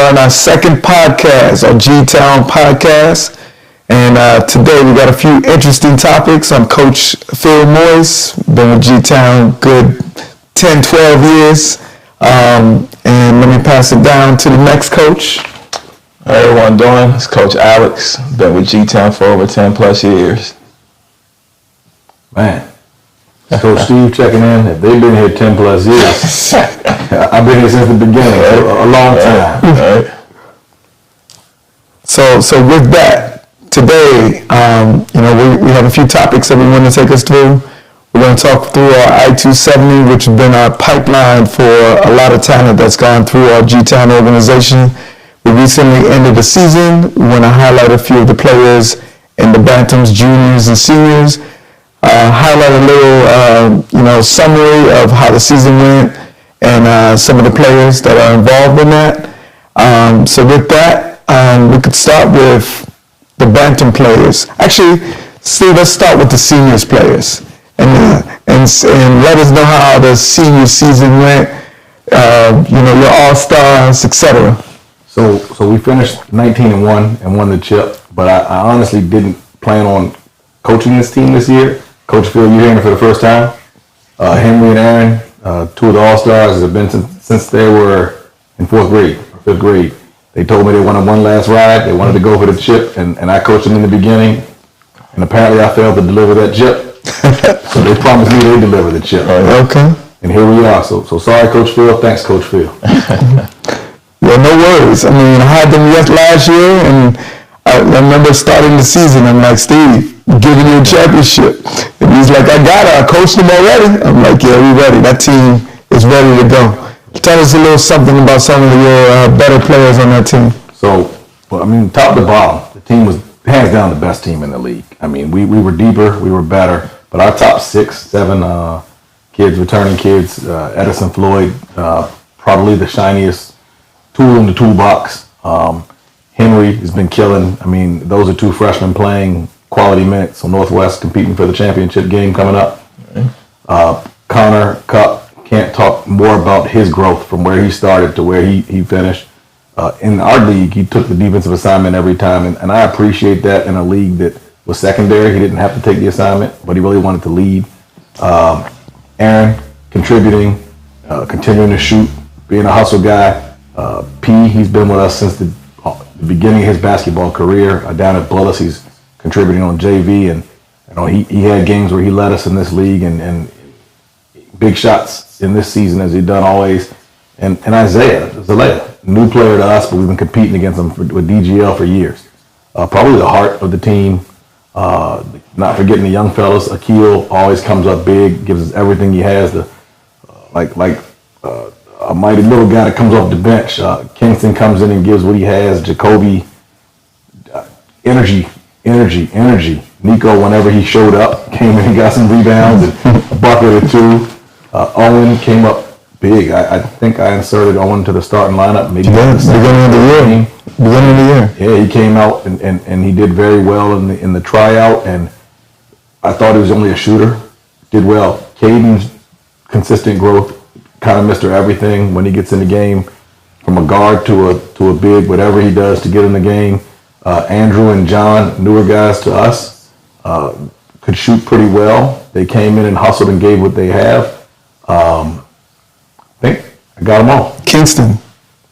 are on our second podcast, our Gtown podcast. And today we got a few interesting topics. I'm Coach Phil Moyes, been with Gtown good 10, 12 years. And let me pass it down to the next coach. How everyone doing? It's Coach Alex, been with Gtown for over 10 plus years. Man, Coach Steve checking in. If they've been here 10 plus years, I've been here since the beginning, a long time. Right. So with that, today, we have a few topics that we want to take us through. We're going to talk through our I-270, which has been our pipeline for a lot of talent that's gone through our Gtown organization. We recently ended the season. We want to highlight a few of the players in the Bantams, juniors and seniors. Highlight a little, summary of how the season went and some of the players that are involved in that. So with that, we could start with the Bantam players. Actually, Steve, let's start with the seniors players and let us know how the senior season went. Your all-stars, etc. So we finished 19-1 and won the chip, but I honestly didn't plan on coaching this team this year. Coach Phil, you're hearing it for the first time. Henry and Aaron, two of the all-stars, have been since they were in fourth grade or fifth grade. They told me they wanted one last ride. They wanted to go for the chip, and I coached them in the beginning, and apparently I failed to deliver that chip. So they promised me they'd deliver the chip. Okay. And here we are. So sorry, Coach Phil. Thanks, Coach Phil. Well, no worries. I mean, I had them last year, and I remember starting the season. I'm like, Steve, giving you a championship. And he's like, I got it. I coached them already. I'm like, yeah, we ready. That team is ready to go. Tell us a little something about some of your better players on that team. So, top to bottom, the team was hands down the best team in the league. I mean, we were deeper, we were better, but our top 6, 7 kids, returning kids, Edison Floyd, probably the shiniest tool in the toolbox. Henry has been killing. I mean, those are 2 freshmen playing quality minutes. So Northwest competing for the championship game coming up. Connor Cup, can't talk more about his growth from where he started to where he finished. In our league, he took the defensive assignment every time, and I appreciate that in a league that was secondary. He didn't have to take the assignment, but he really wanted to lead. Aaron, contributing, continuing to shoot, being a hustle guy. P, he's been with us since the beginning of his basketball career. Down at Bullis, he's contributing on JV, and he had games where he led us in this league and big shots in this season as he done always. And Isaiah Zalea, new player to us, but we've been competing against him with DGL for years. Probably the heart of the team. Not forgetting the young fellas. Akil always comes up big, gives us everything he has. A mighty little guy that comes off the bench. Kingston comes in and gives what he has. Jacoby, energy. Nico, whenever he showed up, came in and got some rebounds and a bucket or 2. Owen came up big. I think I inserted Owen to the starting lineup. Maybe beginning of the year. Yeah, he came out and he did very well in the tryout, and I thought he was only a shooter. Did well. Caden's consistent growth, kind of Mr. Everything when he gets in the game, from a guard to a big, whatever he does to get in the game. Andrew and John, newer guys to us, could shoot pretty well. They came in and hustled and gave what they have. I think I got them all. Kingston.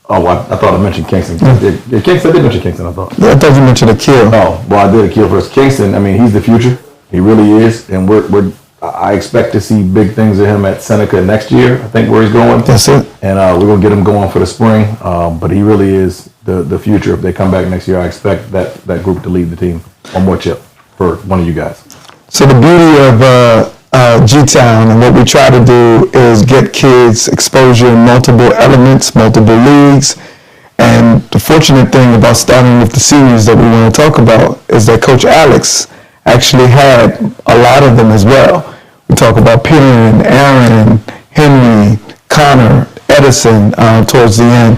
Oh, I thought I mentioned Kingston. Yeah, Kingston, I did mention Kingston, I thought. Yeah, I thought you mentioned Akil. Oh, well, I did Akil first. Kingston, he's the future. He really is. And I expect to see big things of him at Seneca next year, I think, where he's going. That's it. And we're going to get him going for the spring. But he really is the future. If they come back next year, I expect that group to lead the team. One more chip for one of you guys. So the beauty of Gtown and what we try to do is get kids exposure in multiple elements, multiple leagues. And the fortunate thing about starting with the seniors that we want to talk about is that Coach Alex actually had a lot of them as well. We talk about Perrin, Aaron, Henry, Connor, Edison towards the end,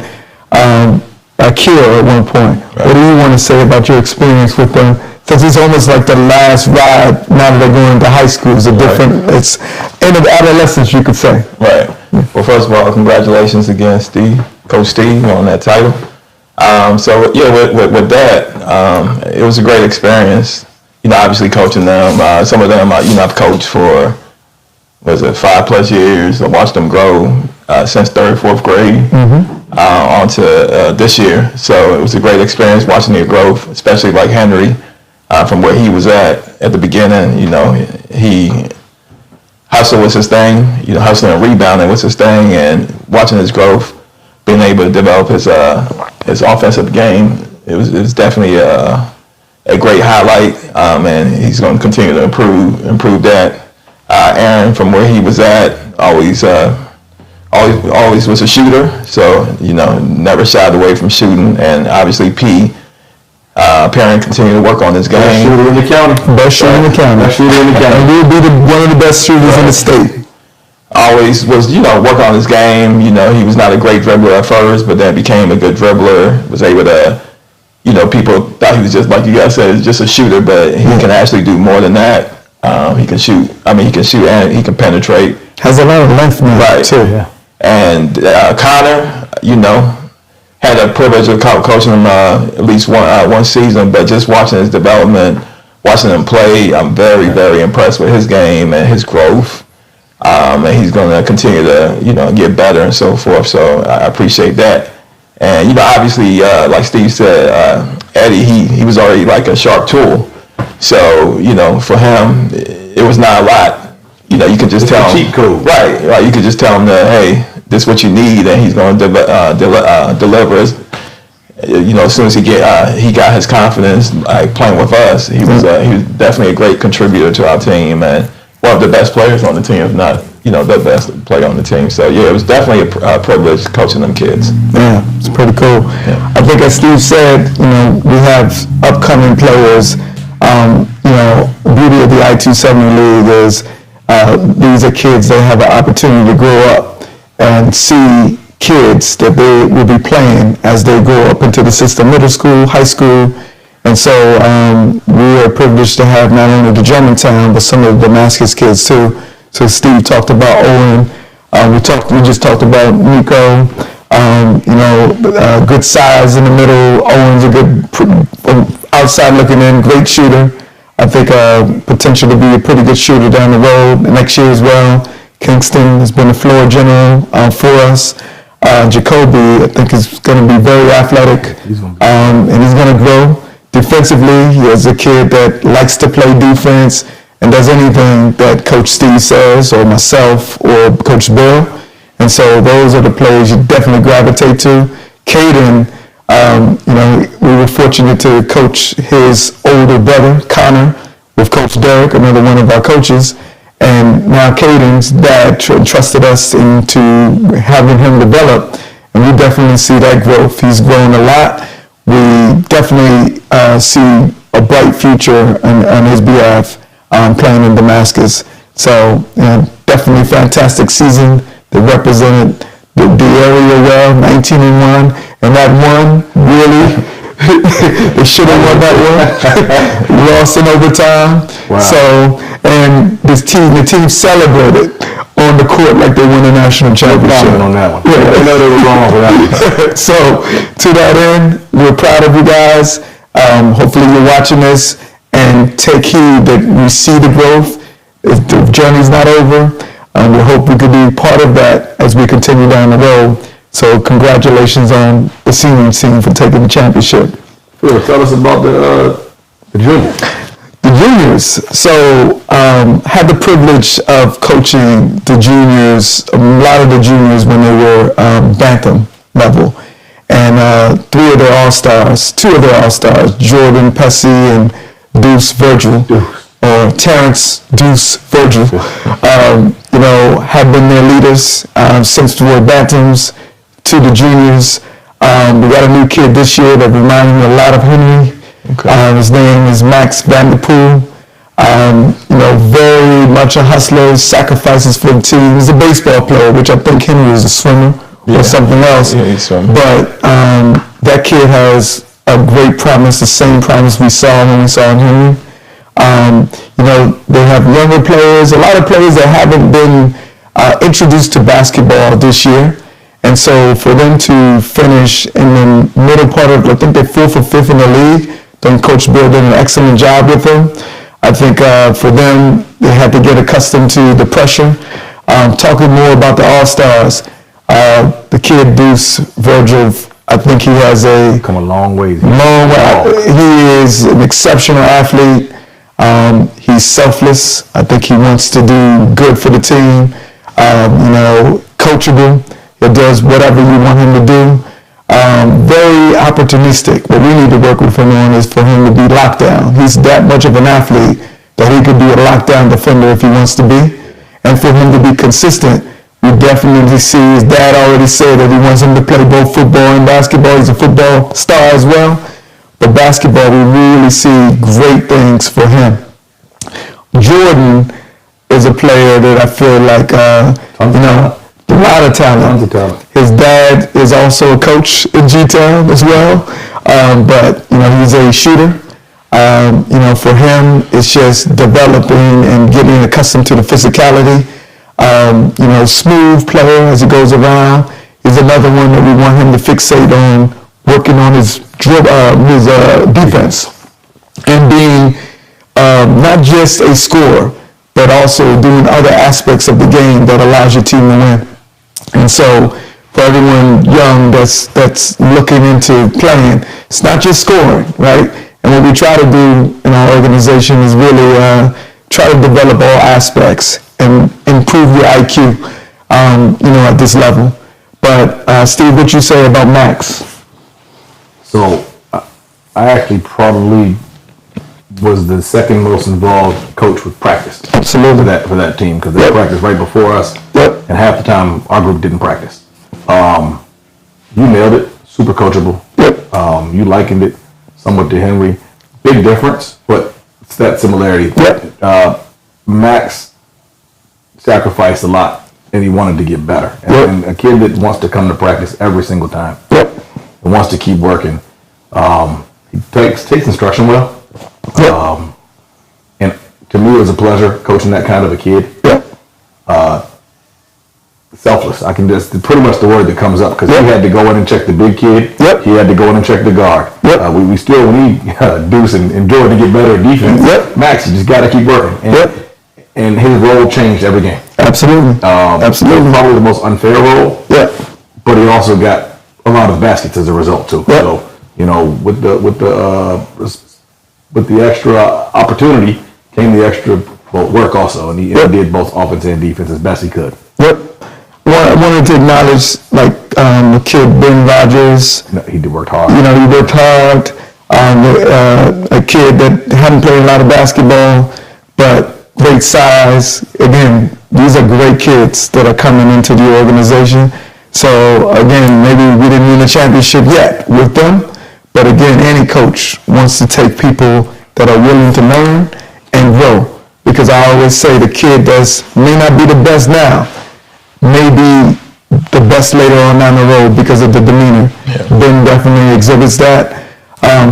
Akil at one point. Right. What do you want to say about your experience with them? Because it's almost like the last ride now that they're going into high school. It's a different, right. It's end of adolescence, you could say. Right. Well, first of all, congratulations again, Coach Steve, on that title. So yeah, with that, it was a great experience. Obviously coaching them. Some of them, I've coached for 5+ years. I watched them grow since third, fourth grade on to this year. So it was a great experience watching their growth, especially like Henry, from where he was at the beginning. He hustle was his thing. Hustling and rebounding was his thing, and watching his growth, being able to develop his offensive game, it was definitely a great highlight, and he's going to continue to improve that. Aaron, from where he was at, always was a shooter, so never shied away from shooting. And obviously Perrin continued to work on his game. Best shooter in the county. Best shooter in the county. Best shooter in the county. And we'll be one of the best shooters in the state. Always was, work on his game. He was not a great dribbler at first, but then became a good dribbler. Was able to, people thought he was just, like you guys said, just a shooter, but he can actually do more than that. He can shoot. He can shoot and he can penetrate. Has a lot of length now, Right. too. Yeah. And Connor, had a privilege of coaching him at least one season, but just watching his development, watching him play, I'm very, very impressed with his game and his growth. And he's going to continue to, get better and so forth. So I appreciate that. And, obviously, like Steve said, Eddie, he was already like a sharp tool. So, for him, it was not a lot. You could just tell him. Cheat code. Right. You could just tell him that, hey, this is what you need, and he's going to deliver. As soon as he got his confidence, like playing with us, he was definitely a great contributor to our team, and one of the best players on the team, if not, the best player on the team. So yeah, it was definitely a privilege coaching them kids. Yeah, it's pretty cool. Yeah. I think as Steve said, we have upcoming players. The beauty of the I-270 League is these are kids that have an opportunity to grow up and see kids that they will be playing as they grow up into the system, middle school, high school. And so we are privileged to have not only the Germantown, but some of the Damascus kids too. So Steve talked about Owen. We just talked about Nico. Good size in the middle. Owen's a good outside looking in, great shooter. I think potential to be a pretty good shooter down the road next year as well. Kingston has been a floor general for us. Jacoby, I think, is going to be very athletic, and he's going to grow. Defensively, he is a kid that likes to play defense and does anything that Coach Steve says, or myself, or Coach Bill. And so those are the players you definitely gravitate to. Caden, we were fortunate to coach his older brother, Connor, with Coach Derek, another one of our coaches. And now Caden's dad trusted us into having him develop, and we definitely see that growth. He's grown a lot. We definitely see a bright future on his behalf playing in Damascus. So definitely fantastic season. They represented the area well, 19-1, and that one really. They should have won that one. Lost in overtime. Wow. So, and the team celebrated on the court like they won a national championship. On that one. Yeah. I know they were wrong for that one. So, to that end, we're proud of you guys. Hopefully you're watching this and take heed that we see the growth. The journey's not over. We hope we could be part of that as we continue down the road. So congratulations on the senior team for taking the championship. Phil, tell us about the juniors. The juniors. So had the privilege of coaching the juniors, a lot of the juniors when they were bantam level. And two of their all-stars, Jordan Pessy and Deuce Virgil, or Terrence Deuce Virgil, have been their leaders since we were bantams to the juniors. We got a new kid this year that reminds me a lot of Henry. Okay. His name is Max Vanderpool. Very much a hustler, sacrifices for the team. He's a baseball player, which I think Henry is a swimmer or something else. Yeah, he's swimming. But that kid has a great promise, the same promise we saw when we saw Henry. They have younger players, a lot of players that haven't been introduced to basketball this year. And so for them to finish in the middle part of, I think they're 4th or 5th in the league, then Coach Bill did an excellent job with them. I think for them, they had to get accustomed to the pressure. Talking more about the All-Stars, the kid Deuce Virgil, I think he has Come a long way. he is an exceptional athlete. He's selfless. I think he wants to do good for the team. Coachable. He does whatever you want him to do. Very opportunistic. What we need to work with him on is for him to be locked down. He's that much of an athlete that he could be a lockdown defender if he wants to be. And for him to be consistent, we definitely see his dad already said that he wants him to play both football and basketball. He's a football star as well. But basketball, we really see great things for him. Jordan is a player that I feel like, a lot of talent. Tons of talent. His dad is also a coach in Gtown as well. But he's a shooter. For him, it's just developing and getting accustomed to the physicality. Smooth player as he goes around. He's another one that we want him to fixate on, working on his defense and being not just a scorer, but also doing other aspects of the game that allows your team to win. And so for everyone young that's looking into playing, it's not just scoring, right? And what we try to do in our organization is really try to develop all aspects and improve your IQ, at this level. But Steve, what you say about Max? So I actually probably was the second most involved coach with practice. Absolutely. For that team, because they practiced right before us. Yep. And half the time our group didn't practice. You nailed it. Super coachable. Yep. You likened it somewhat to Henry. Big difference, but it's that similarity. Yep. Max sacrificed a lot, and he wanted to get better. And a kid that wants to come to practice every single time. Yep. And wants to keep working. He takes instruction well. Yep. And to me, it was a pleasure coaching that kind of a kid. Yep. Selfless. I can just pretty much the word that comes up because he had to go in and check the big kid. Yep. He had to go in and check the guard. Yep. We still need Deuce and Jordan to get better at defense. Yep. Max, you just got to keep working. And his role changed every game. Absolutely. Absolutely. Probably the most unfair role. Yep. But he also got a lot of baskets as a result too. Yep. So with the extra opportunity came the extra work also, and he did both offense and defense as best he could. Yep. I wanted to acknowledge the kid Ben Rogers. He did work hard. He worked hard. A kid that hadn't played a lot of basketball, but great size. Again, these are great kids that are coming into the organization. So again, maybe we didn't win a championship yet with them, but again, any coach wants to take people that are willing to learn and grow. Because I always say the kid may not be the best now, may be the best later on down the road because of the demeanor. Yeah. Ben definitely exhibits that.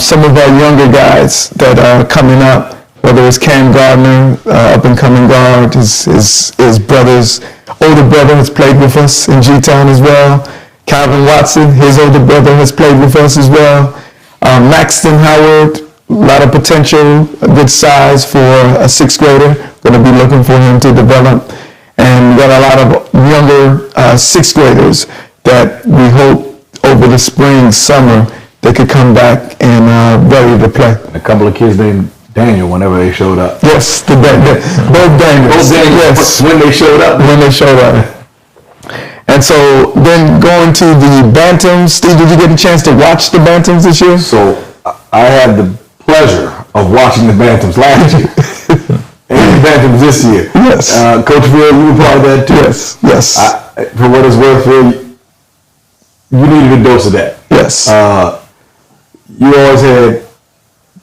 Some of our younger guys that are coming up, whether it's Cam Gardner, up and coming guard, his brother's older brother has played with us in Gtown as well. Calvin Watson, his older brother, has played with us as well. Maxton Howard, a lot of potential, a good size for a 6th grader. Going to be looking for him to develop. And we got a lot of younger 6th graders that we hope over the spring, summer, they could come back and ready to play. A couple of kids named Daniel whenever they showed up. Yes, both Daniels. Both Daniels. Yes. When they showed up. When they showed up. And so then going to the Bantams, Steve, did you get a chance to watch the Bantams this year? So I had the pleasure of watching the Bantams last year. And the Bantams this year. Yes. Coach Phil, you were part of that too. Yes. For what it's worth, Phil, you needed a dose of that. Yes. You always had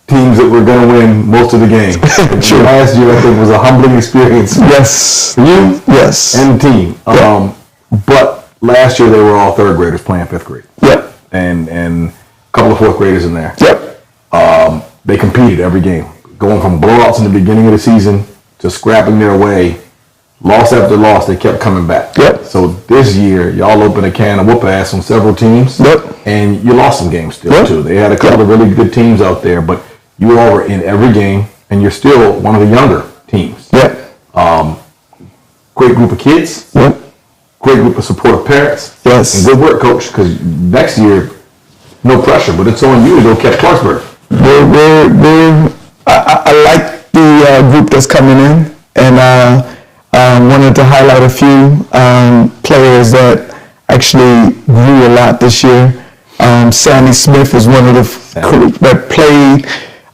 teams that were going to win most of the game. True. Last year, I think, was a humbling experience. Yes. For you? Yes. And the team. Yep. But last year, they were all 3rd graders playing 5th grade. Yep. And a couple of 4th graders in there. Yep. They competed every game, going from blowouts in the beginning of the season to scrapping their way loss after loss, they kept coming back. Yep. So this year, y'all opened a can of whoop ass on several teams. Yep. And you lost some games still, Yep. too. They had a couple of really good teams out there, but you all were in every game, and you're still one of the younger teams. Yep. Great group of kids. Yep. Great group of supportive parents. Yes. And good work, Coach, because next year, no pressure, but it's on you to go catch Clarksburg. I like the group that's coming in, and wanted to highlight a few players that actually grew a lot this year. Sammy Smith was one of the that played,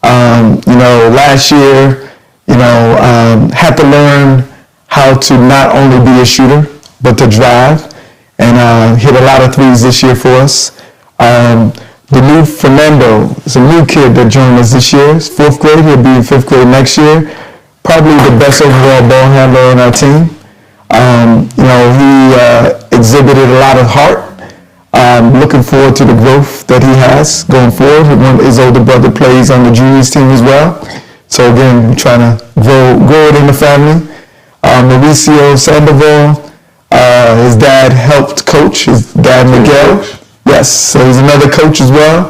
last year, had to learn how to not only be a shooter, but to drive, and hit a lot of threes this year for us. The new Fernando is a new kid that joined us this year. He's 4th grade. He'll be in 5th grade next year. Probably the best overall ball handler on our team. He exhibited a lot of heart. Looking forward to the growth that he has going forward. His older brother plays on the juniors team as well. So again, we're trying to grow it in the family. Mauricio Sandoval, his dad helped coach. His dad, Miguel. Yes, so he's another coach as well.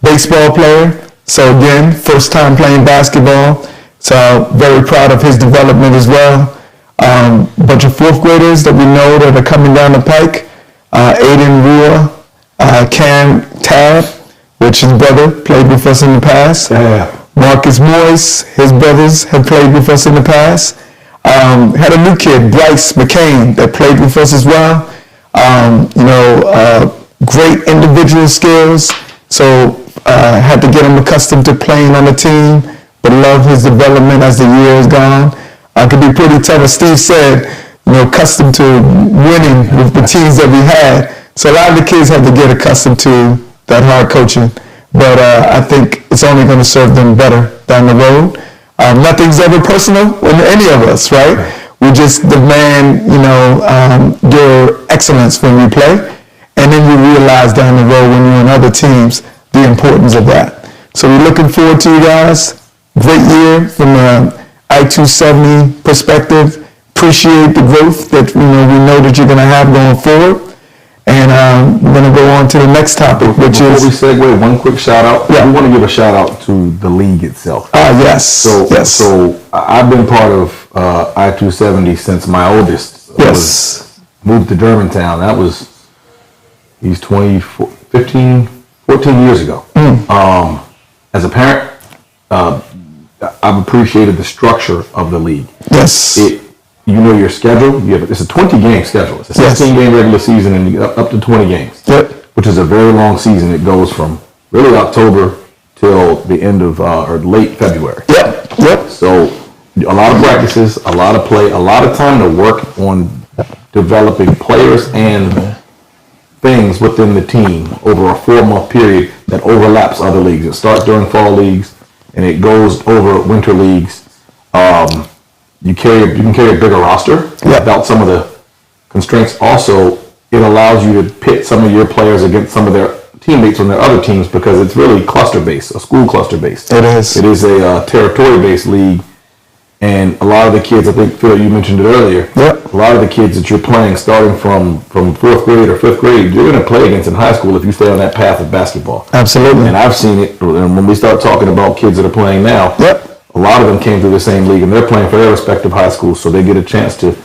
Baseball player. So again, first time playing basketball. So very proud of his development as well. Bunch of 4th graders that we know that are coming down the pike. Aiden Rua, Cam Tab, which his brother played with us in the past. Yeah. Marcus Moyes, his brothers have played with us in the past. Had a new kid, Bryce McCain, that played with us as well. Great individual skills. So had to get him accustomed to playing on the team, but love his development as the year has gone. Could be pretty tough, as Steve said, accustomed to winning with the teams that we had. So a lot of the kids had to get accustomed to that hard coaching. But I think it's only going to serve them better down the road. Nothing's ever personal with any of us, right? We just demand, your excellence when we play. And then you realize down the road when you're in other teams, the importance of that. So we're looking forward to you guys. Great year from an I-270 perspective. Appreciate the growth that we know that you're going to have going forward. And we're going to go on to the next topic, which Before is... we segue, one quick shout out. Yeah. We want to give a shout out to the league itself. Yes. So I've been part of I-270 since my oldest moved to Germantown. That was, he's 14 years ago. As a parent, I've appreciated the structure of the league. Yes. Your schedule. It's a 20-game schedule. It's a 16-game regular season and you get up to 20 games. Yep. Which is a very long season. It goes from really October till the end of or late February. Yep. So a lot of practices, a lot of play, a lot of time to work on developing players and things within the team over a 4-month period that overlaps other leagues. It starts during fall leagues and it goes over winter leagues. You can carry a bigger roster without some of the constraints. Also, it allows you to pit some of your players against some of their teammates on their other teams because it's really cluster-based, a school cluster-based. It is. It is a territory-based league. And a lot of the kids, I think, Phil, you mentioned it earlier, a lot of the kids that you're playing starting from 4th grade or 5th grade, you're going to play against in high school if you stay on that path of basketball. Absolutely. And I've seen it, and when we start talking about kids that are playing now, a lot of them came through the same league, and they're playing for their respective high schools, so they get a chance to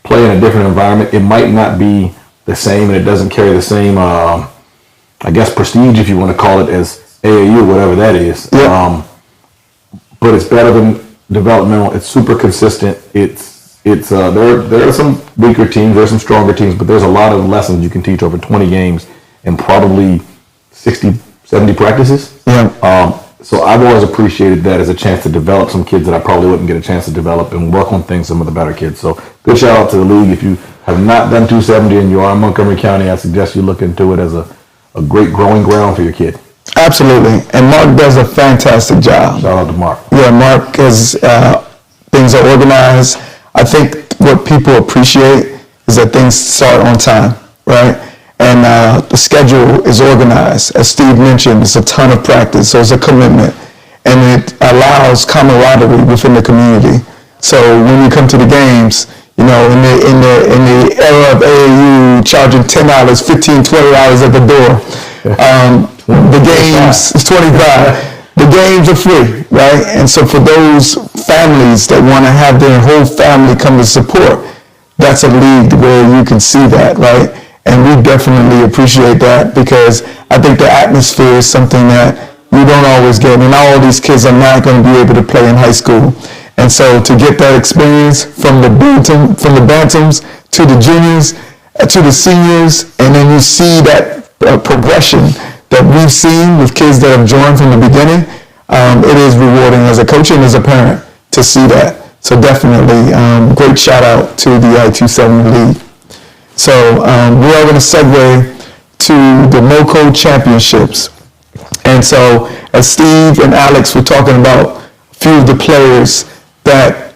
play in a different environment. It might not be the same, and it doesn't carry the same, prestige, if you want to call it, as AAU, whatever that is. But it's better than developmental. It's super consistent. There are some weaker teams, there's some stronger teams, but there's a lot of lessons you can teach over 20 games and probably 60, 70 practices. So I've always appreciated that as a chance to develop some kids that I probably wouldn't get a chance to develop and work on things some of the better kids. So good shout out to the league. If you have not done 270 and you are in Montgomery County, I suggest you look into it as a great growing ground for your kid. Absolutely. And Mark does a fantastic job. Shout out to Mark. Yeah, Mark has, things are organized. I think what people appreciate is that things start on time, right? And the schedule is organized. As Steve mentioned, it's a ton of practice, so it's a commitment. And it allows camaraderie within the community. So when you come to the games, You know, in the era of AAU, charging $10, $15, $20 at the door. The games is $25. The games are free, right? And so for those families that want to have their whole family come to support, that's a league where you can see that, right? And we definitely appreciate that because I think the atmosphere is something that we don't always get. And all these kids are not going to be able to play in high school. And so to get that experience from the bantams to the juniors to the seniors, and then you see that progression that we've seen with kids that have joined from the beginning, it is rewarding as a coach and as a parent to see that. So definitely, great shout out to the I-270 League. So we are going to segue to the MoCo Championships. And so as Steve and Alex were talking about a few of the players that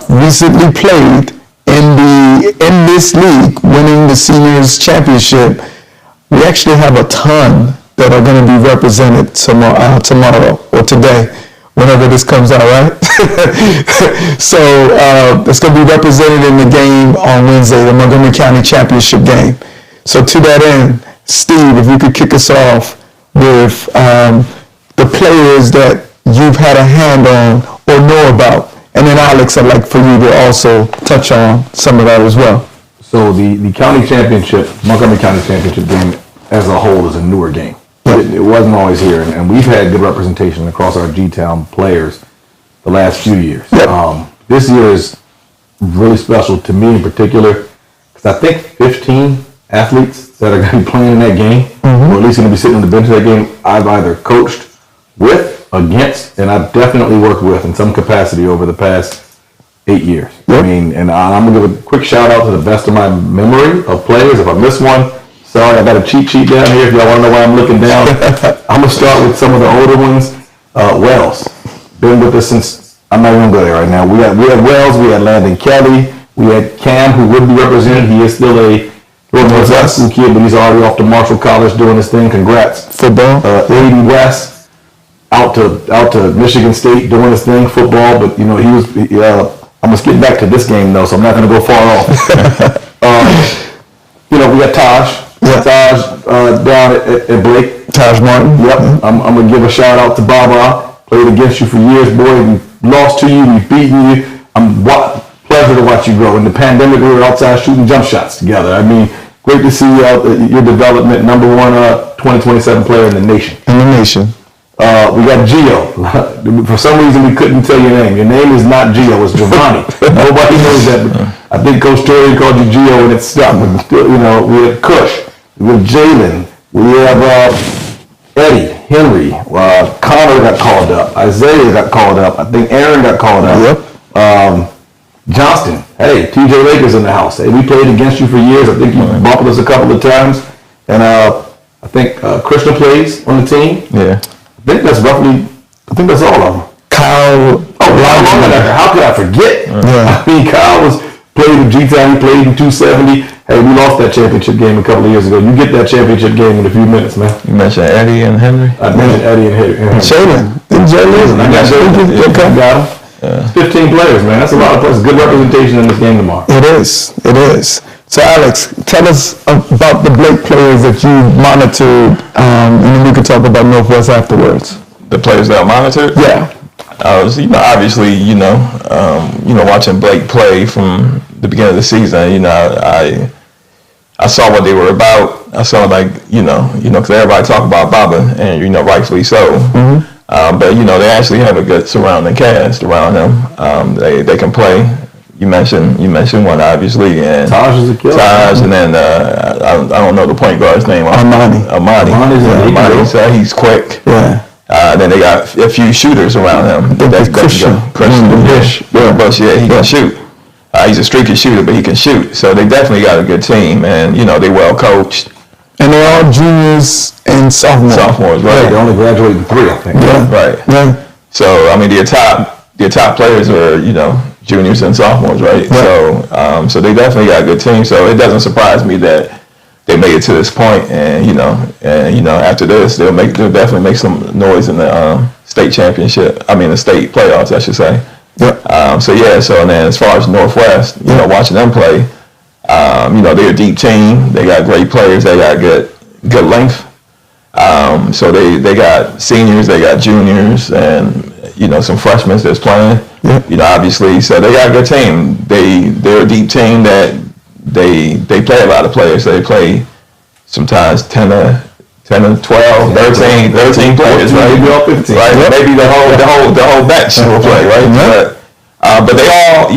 recently played in this league, winning the seniors championship, we actually have a ton that are going to be represented tomorrow or today, whenever this comes out, right? So it's going to be represented in the game on Wednesday, the Montgomery County Championship game. So to that end, Steve, if you could kick us off with the players that you've had a hand on or know about. And then Alex, I'd like for you to also touch on some of that as well. So the county championship, Montgomery County Championship game as a whole is a newer game. It wasn't always here, and we've had good representation across our Gtown players the last few years. Yep. This year is really special to me in particular because I think 15 athletes that are going to be playing in that game, or at least going to be sitting on the bench of that game, I've either coached with, against, and I've definitely worked with in some capacity over the past 8 years. Yep. I mean, and I'm going to give a quick shout out to the best of my memory of players. If I miss one, sorry, I got a cheat sheet down here if y'all want to know why I'm looking down. I'm going to start with some of the older ones. Wells, been with us since, I'm not even going to go there right now. We had Wells, we had Landon Kelly, we had Cam, who would be represented. He is still a high school kid, but he's already off to Marshall College doing his thing. Congrats. Football. Aiden West, out to Michigan State doing his thing, football, but you know, I'm going to skip back to this game though, so I'm not going to go far off. You know, we got Taj. Taj down at Blake. Taj Martin. Yep. I'm going to give a shout out to Baba. Played against you for years, boy. We lost to you. We've beaten you. Pleasure to watch you grow. In the pandemic, we were outside shooting jump shots together. I mean, great to see your development. Number one 2027 player in the nation. We got Gio. For some reason, we couldn't tell your name. Your name is not Gio. It's Giovanni. Nobody knows that. But I think Coach Torrey called you Gio, and it's stuck. But still, you know, we have Kush. We have Jalen. We have Eddie, Henry. Connor got called up. Isaiah got called up. I think Aaron got called up. Yep. Johnston. Hey, TJ Lakers in the house. Hey, we played against you for years. I think you bumped us a couple of times. And I think Krishna plays on the team. Yeah. I think that's all of them. Kyle. How could I forget? Yeah. I mean, Kyle played with Gtown. He played in 270. Hey, we lost that championship game a couple of years ago. You get that championship game in a few minutes, man. You mentioned Eddie and Henry? I mentioned Eddie and Henry. Jalen. I got Jalen. Okay. Got him. Yeah. 15 players, man. That's a lot of players. Good representation in this game tomorrow. It is. So, Alex, tell us about the Blake players that you monitored, and then we can talk about Northwest afterwards. The players that I monitored? Yeah. Obviously, watching Blake play from the beginning of the season, I saw what they were about. I saw because everybody talk about Baba, and rightfully so. Mm-hmm. But they actually have a good surrounding cast around them. They can play. You mentioned one obviously, and Taj is a killer. Taj, and then I don't know the point guard's name. Amani. So he's quick. Yeah. Then they got a few shooters around him. Christian Bush. Yeah, he can shoot. He's a streaky shooter, but he can shoot. So they definitely got a good team, and they well coached. And they're all juniors and sophomores. Sophomores, right? Yeah, they only graduated 3, I think. Yeah. Right. Yeah. So I mean, their top players are juniors and sophomores, right? Yeah. So they definitely got a good team. So it doesn't surprise me that they made it to this point, and after this, they'll definitely make some noise in the state championship. I mean, the state playoffs, I should say. Yep. So then as far as Northwest, watching them play, they're a deep team. They got great players. They got good length. So they got seniors, they got juniors, and some freshmen that's playing. Obviously, so they got a good team. They're a deep team that they play a lot of players. So they play sometimes 10 to 12, 13 players, right? Right. Maybe the whole bench will play, right? But they all,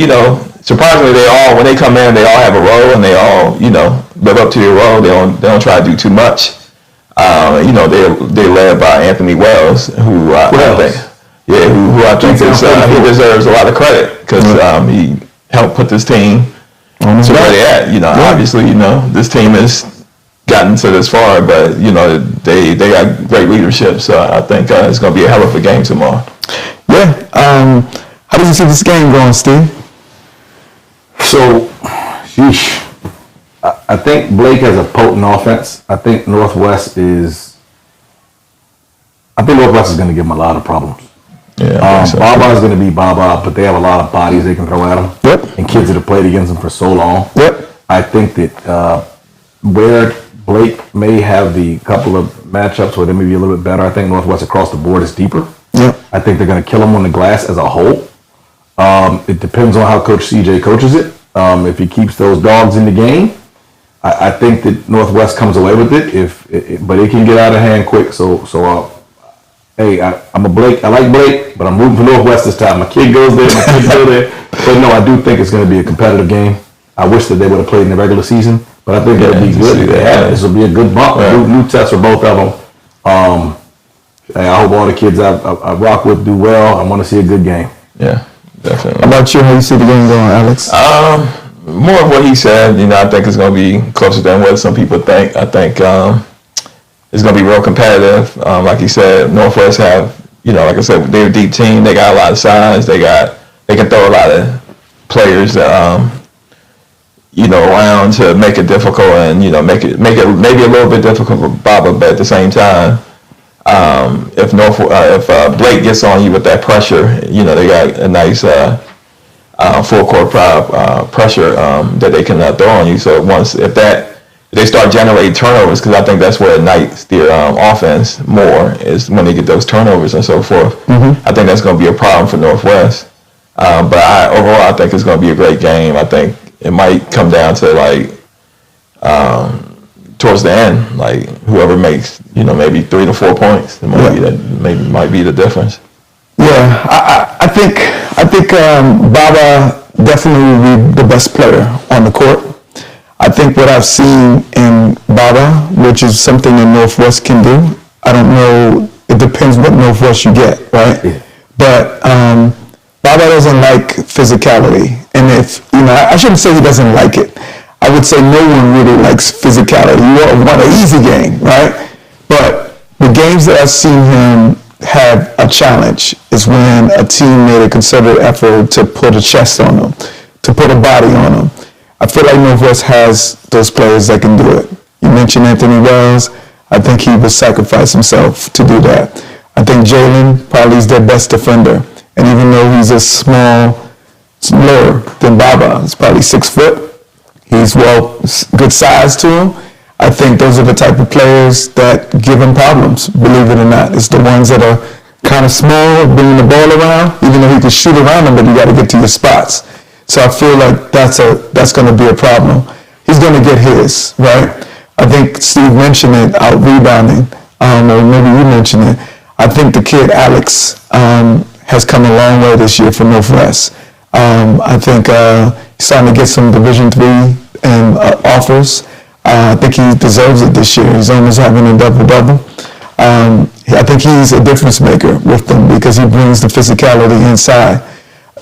surprisingly, when they come in, they all have a role, and they all, live up to their role. They don't try to do too much. They're led by Anthony Wells, who I think he deserves a lot of credit because he helped put this team to where they're at. Obviously, this team has gotten to this far, but they got great leadership. So I think it's going to be a hell of a game tomorrow. Yeah. How do you see this game going, Steve? So, I think Blake has a potent offense. I think Northwest is going to give him a lot of problems. Yeah, Baba is going to be Baba, but they have a lot of bodies they can throw at him. Yep. And kids that have played against them for so long. Yep. I think that where Blake may have the couple of matchups where they may be a little bit better, I think Northwest across the board is deeper. Yep. I think they're going to kill him on the glass as a whole. It depends on how Coach CJ coaches it. If he keeps those dogs in the game, I think that Northwest comes away with it. But it can get out of hand quick. I'm a Blake. I like Blake, but I'm rooting for Northwest this time. My kid goes there. My kids go there. But no, I do think it's going to be a competitive game. I wish that they would have played in the regular season, but I think it'll be good. This will be a good bump. New test for both of them. I hope all the kids I rock with do well. I want to see a good game. Yeah, definitely. How about you? How you see the game going, Alex? More of what he said. I think it's going to be closer than what some people think. I think it's going to be real competitive. Like he said, Northwest have, like I said, they're a deep team. They got a lot of size. They can throw a lot of players, around to make it difficult and, make it maybe a little bit difficult for Baba, but at the same time, if Blake gets on you with that pressure, they got a nice full court pressure that they can throw on you. So if they start generating turnovers, because I think that's what ignites their offense more is when they get those turnovers and so forth. Mm-hmm. I think that's going to be a problem for Northwest. But overall, I think it's going to be a great game. I think it might come down to towards the end, whoever makes maybe 3 to 4 points, it might be the difference. Yeah, I think Baba definitely will be the best player on the court. I think what I've seen in Baba, which is something that Northwest can do, I don't know, it depends what Northwest you get, right? Yeah. But Baba doesn't like physicality. And I shouldn't say he doesn't like it. I would say no one really likes physicality. You want an easy game, right? But the games that I've seen him have a challenge is when a team made a concerted effort to put a chest on them, to put a body on them. I feel like Northwest has those players that can do it. You mentioned Anthony Wells. I think he would sacrifice himself to do that. I think Jalen probably is their best defender. And even though he's a smaller than Baba, he's probably 6 foot. He's good size to him. I think those are the type of players that give him problems, believe it or not. It's the ones that are kind of small, bringing the ball around, even though he can shoot around them, but you got to get to your spots. So I feel like that's going to be a problem. He's going to get his, right? I think Steve mentioned it, out rebounding, or maybe you mentioned it. I think the kid, Alex, has come a long way this year for Northwest. I think he's starting to get some Division III offers. I think he deserves it this year. He's almost having a double-double. I think he's a difference maker with them because he brings the physicality inside.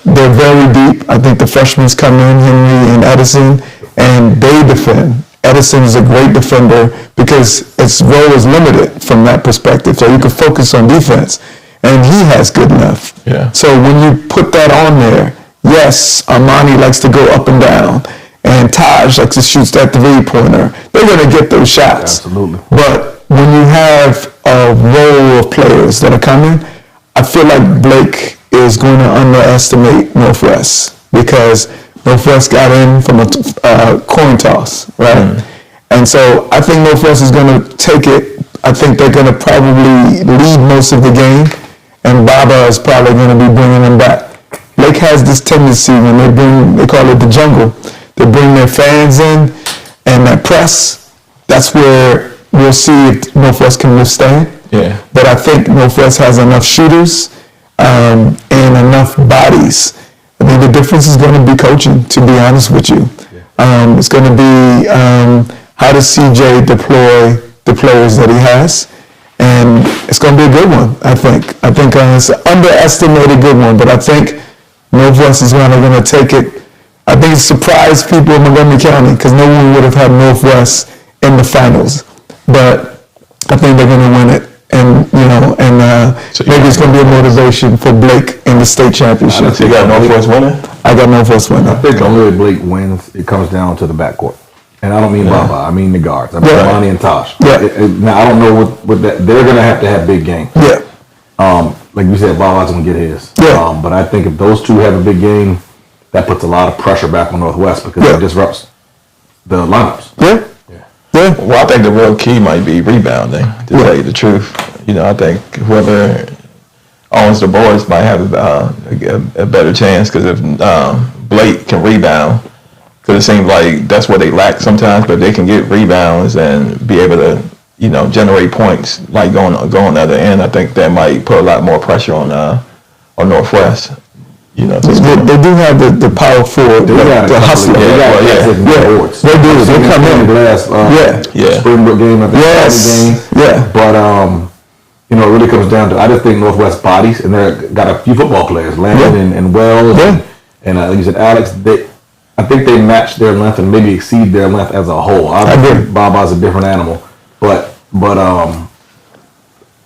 They're very deep. I think the freshmen come in, Henry and Edison, and they defend. Edison is a great defender because his role is limited from that perspective. So you can focus on defense, and he has good enough. Yeah. So when you put that on there, yes, Armani likes to go up and down, and Taj likes to shoot that three-pointer. They're going to get those shots. Absolutely. But when you have a row of players that are coming, I feel like Blake is going to underestimate Northwest because Northwest got in from a coin toss, right? And so I think Northwest is going to take it. I think they're going to probably lead most of the game, and Baba is probably going to be bringing them back. Lake has this tendency when they call it the jungle. They bring their fans in, and that press, that's where we'll see if Northwest can withstand. Yeah. But I think Northwest has enough shooters and enough bodies. I mean, the difference is going to be coaching, to be honest with you. It's going to be how does CJ deploy the players that he has, and it's going to be a good one, I think. I think it's an underestimated good one, but I think Northwest is going to take it. I think it surprised people in Montgomery County because no one would have had Northwest in the finals. But I think they're going to win it. And, maybe it's going to be a motivation for Blake in the state championship. So you got Northwest winning? I got Northwest winning. I think the only way Blake wins, it comes down to the backcourt. And I don't mean Baba, I mean the guards. I mean Lonnie and Tosh. Yeah. Now, I don't know what that, they're going to have big game. Yeah. Like you said, Baba's going to get his. Yeah. But I think if those two have a big game, that puts a lot of pressure back on Northwest because it disrupts the lineups. Yeah. Yeah. Well, I think the real key might be rebounding, to tell you the truth. I think whoever owns the boards might have a better chance because if Blake can rebound, because it seems like that's what they lack sometimes, but they can get rebounds and be able to, generate points like going the other end. I think that might put a lot more pressure on Northwest. They do have the power forward, the hustler. They do. They come in. Springbrook game, I think. Game. Yeah. But it really comes down to I just think Northwest bodies, and they got a few football players, Landon and Wells, and like you said, Alex. I think they match their length and maybe exceed their length as a whole. I think Baba's a different animal, but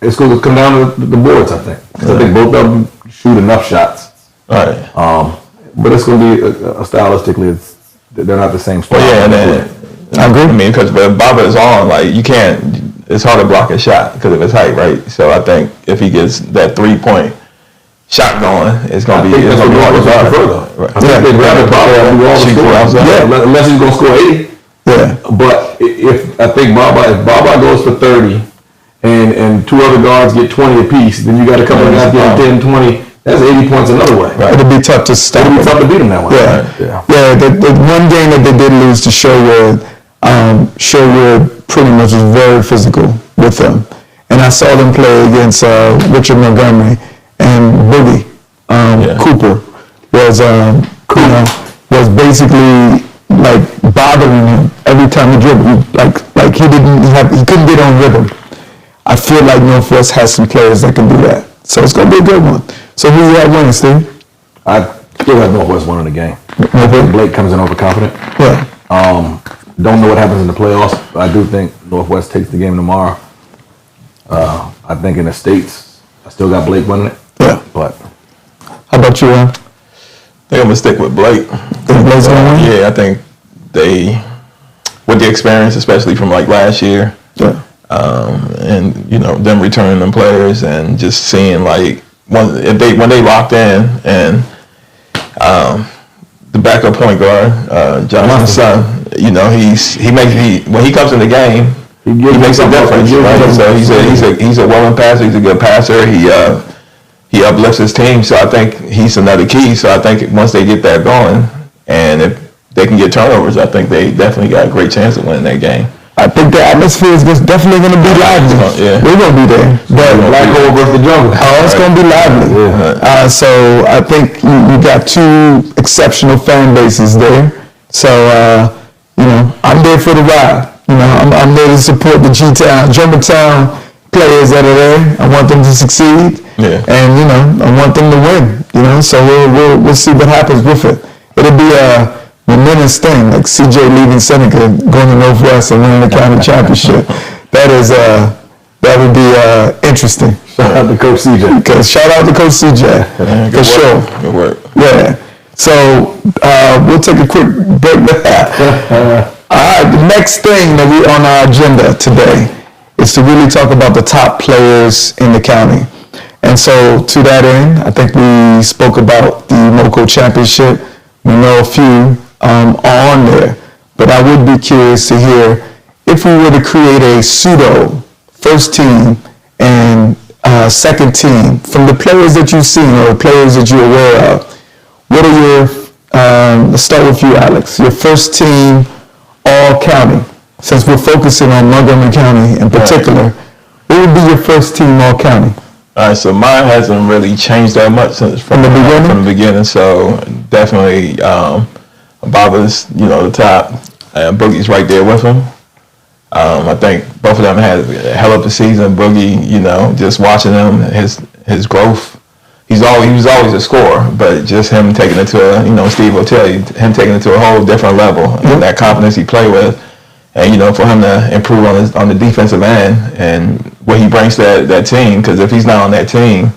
it's going to come down to the boards. I think. I think both of them shoot enough shots. Right. But it's going to be stylistically, they're not the same style. Well, yeah, and then I agree. I mean, because when Baba is on, like you can't. It's hard to block a shot because of his height, right? So I think if he gets that 3-point shot going, it's going to be hard to guard. Right. I think they'd rather Baba do all the scoring. Unless he's going to score 80. Yeah. But if Baba goes for 30 and two other guards get 20 apiece, then you got a couple of guys getting 10, 20. That's 80 points another way. Right. It'll be tough to stop. It'll be tough to beat them that way. Yeah. The one game that they did lose to Sherwood pretty much was very physical with them. And I saw them play against Richard Montgomery and Boogie Cooper was basically like bothering him every time he dribbled. Like he couldn't get on rhythm. I feel like Northwest has some players that can do that. So it's going to be a good one. So who you got winning, Steve? I still have Northwest winning the game. Blake comes in overconfident. Yeah. Don't know what happens in the playoffs. But I do think Northwest takes the game tomorrow. I think in the States, I still got Blake winning it. Yeah. But how about you, Ron? I think I'm going to stick with Blake. Think Blake's going to win? Yeah, I think with the experience, especially from like last year, and them returning them players and just seeing like when they locked in and the backup point guard, Jonathan's son, when he comes in the game, he makes a difference, right? So he's a willing passer, he's a good passer, he uplifts his team, so I think he's another key. So I think once they get that going, and if they can get turnovers, I think they definitely got a great chance of winning that game. I think the atmosphere is definitely going to be lively. We're going to be there. But Black Hole versus the Jungle. It's going to be lively. So I think you got two exceptional fan bases there. So, I'm there for the ride. I'm there to support the Gtown, Germantown players that are there. I want them to succeed. Yeah. And, I want them to win. So we'll see what happens with it. It'll be a momentous thing, like CJ leaving Seneca, going to Northwest and winning the county championship. That would be interesting. Shout out to Coach CJ. Shout out to Coach CJ. For sure. Good work. Yeah. So we'll take a quick break there. All right, the next thing that we on our agenda today is to really talk about the top players in the county. And so to that end, I think we spoke about the MoCo Championship. We know a few are on there, but I would be curious to hear if we were to create a pseudo first team and second team from the players that you've seen or the players that you're aware of. What are your, let's start with you, Alex, your first team all county, since we're focusing on Montgomery County in particular. What would be your first team all county? All right, so mine hasn't really changed that much since from the beginning. From the beginning, so definitely Baba's, the top, and Boogie's right there with him. I think both of them had a hell of a season. Boogie, just watching him, his growth. He was always a scorer, but just him taking it to Steve will tell you, him taking it to a whole different level, and that confidence he played with, and for him to improve on the defensive end and what he brings to that team. Because if he's not on that team,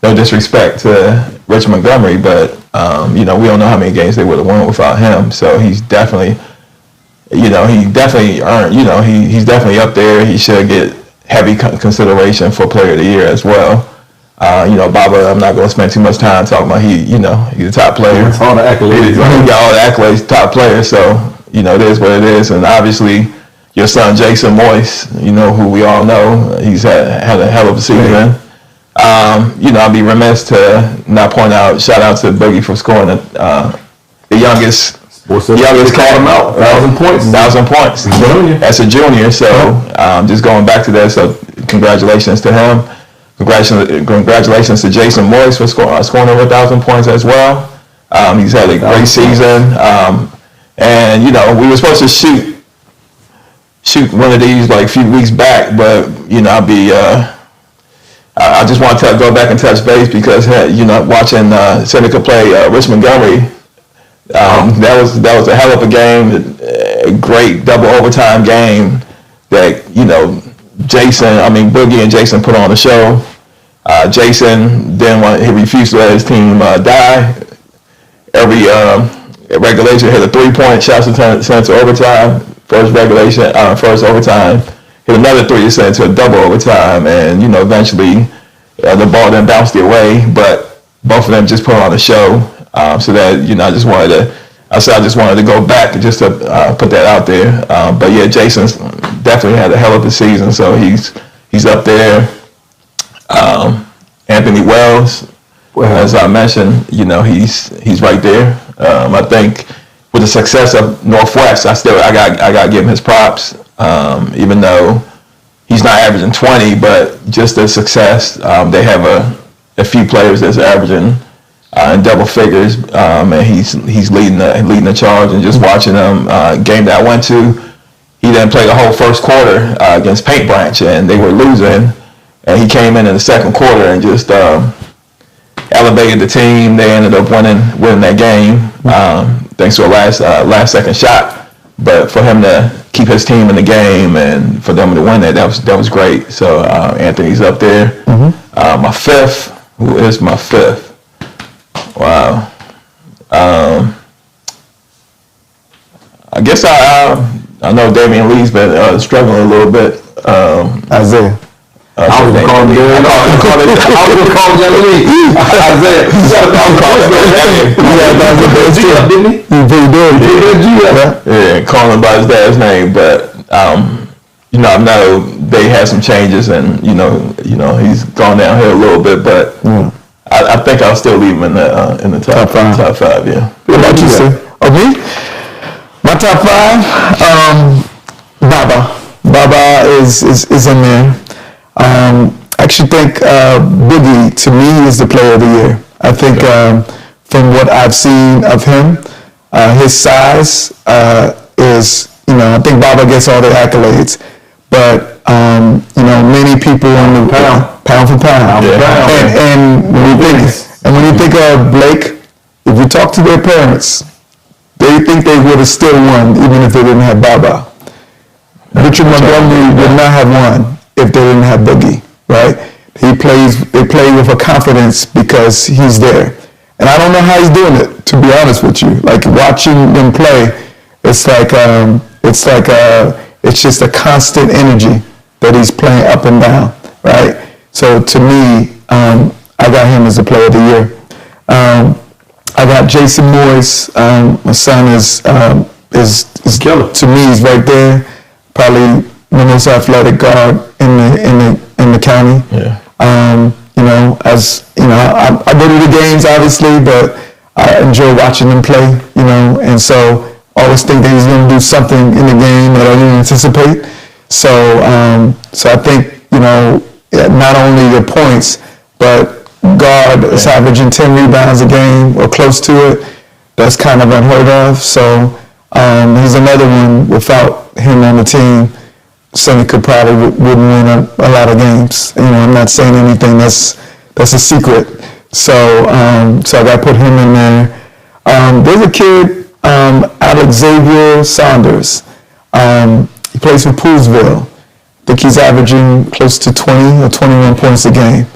no disrespect to Rich Montgomery, but we don't know how many games they would have won without him. So he's definitely. He definitely earned, he's definitely up there. He should get heavy consideration for Player of the Year as well. Baba, I'm not going to spend too much time talking about he's a top player. It's all the accolades. He got all the accolades, top player. So, it is what it is. And obviously, your son, Jason Moyes, who we all know, he's had a hell of a season. I'd be remiss to not point out, shout out to Boogie for scoring the youngest. Youngest called him out. 1,000 points. 1,000 points. That's a junior. So just going back to that. So congratulations to him. Congratulations to Jason Moyes for scoring over 1,000 points as well. He's had a great season. And we were supposed to shoot one of these like a few weeks back, but I just want to go back and touch base because watching Seneca play Rich Montgomery. That was a hell of a game, a great double overtime game that Boogie and Jason put on the show. Jason he refused to let his team die. Every regulation hit a 3-point shot to send it to overtime. First overtime hit another 3 to send it to a double overtime, and eventually the ball then bounced their way, but both of them just put on a show. So that I just wanted to go back just to put that out there. But yeah, Jason's definitely had a hell of a season, so he's up there. Anthony Wells, as I mentioned, he's right there. I think with the success of Northwest, I got to give him his props, even though he's not averaging 20, but just the success. They have a few players that's averaging in double figures, and he's leading the charge. And just watching him, game that I went to, he didn't play the whole first quarter against Paint Branch, and they were losing. And he came in the second quarter and just elevated the team. They ended up winning that game thanks to a last second shot. But for him to keep his team in the game and for them to win that was great. So Anthony's up there. Mm-hmm. My fifth, who is my fifth? Wow. I guess I know Damian Lee's been struggling a little bit. Isaiah. I was going to call him Damian. I was going to call him Lee. Isaiah. Yeah, calling him by his dad's name, but I know they had some changes, and he's gone downhill a little bit, but I think I'll still leave him in the top five. Top five, yeah. What about you, sir? Me? My top five, Baba is in there. I actually think Boogie, to me, is the player of the year. I think from what I've seen of him, his size is, I think Baba gets all the accolades, but, many people on the pound for pound. And when you think of Blake, if you talk to their parents, they think they would have still won even if they didn't have Baba. Richard Montgomery would not have won if they didn't have Boogie, right? They play with a confidence because he's there. And I don't know how he's doing it, to be honest with you. Like watching them play, it's just a constant energy that he's playing up and down, right? So to me, I got him as the player of the year. I got Jason Moyes. My son is Killer. To me, he's right there. Probably the most athletic guard in the county. Yeah. You know, I go to the games obviously, but I enjoy watching them play. You know, and so always think that he's going to do something in the game that I didn't anticipate. So I think, you know, not only the points, but guard is averaging 10 rebounds a game or close to it. That's kind of unheard of. So he's another one. Without him on the team, Sonny could probably wouldn't win a lot of games. You know, I'm not saying anything that's a secret. So I got to put him in there. There's a kid, Alex Xavier Saunders. He plays for Poolsville. I think he's averaging close to 20 or 21 points a game.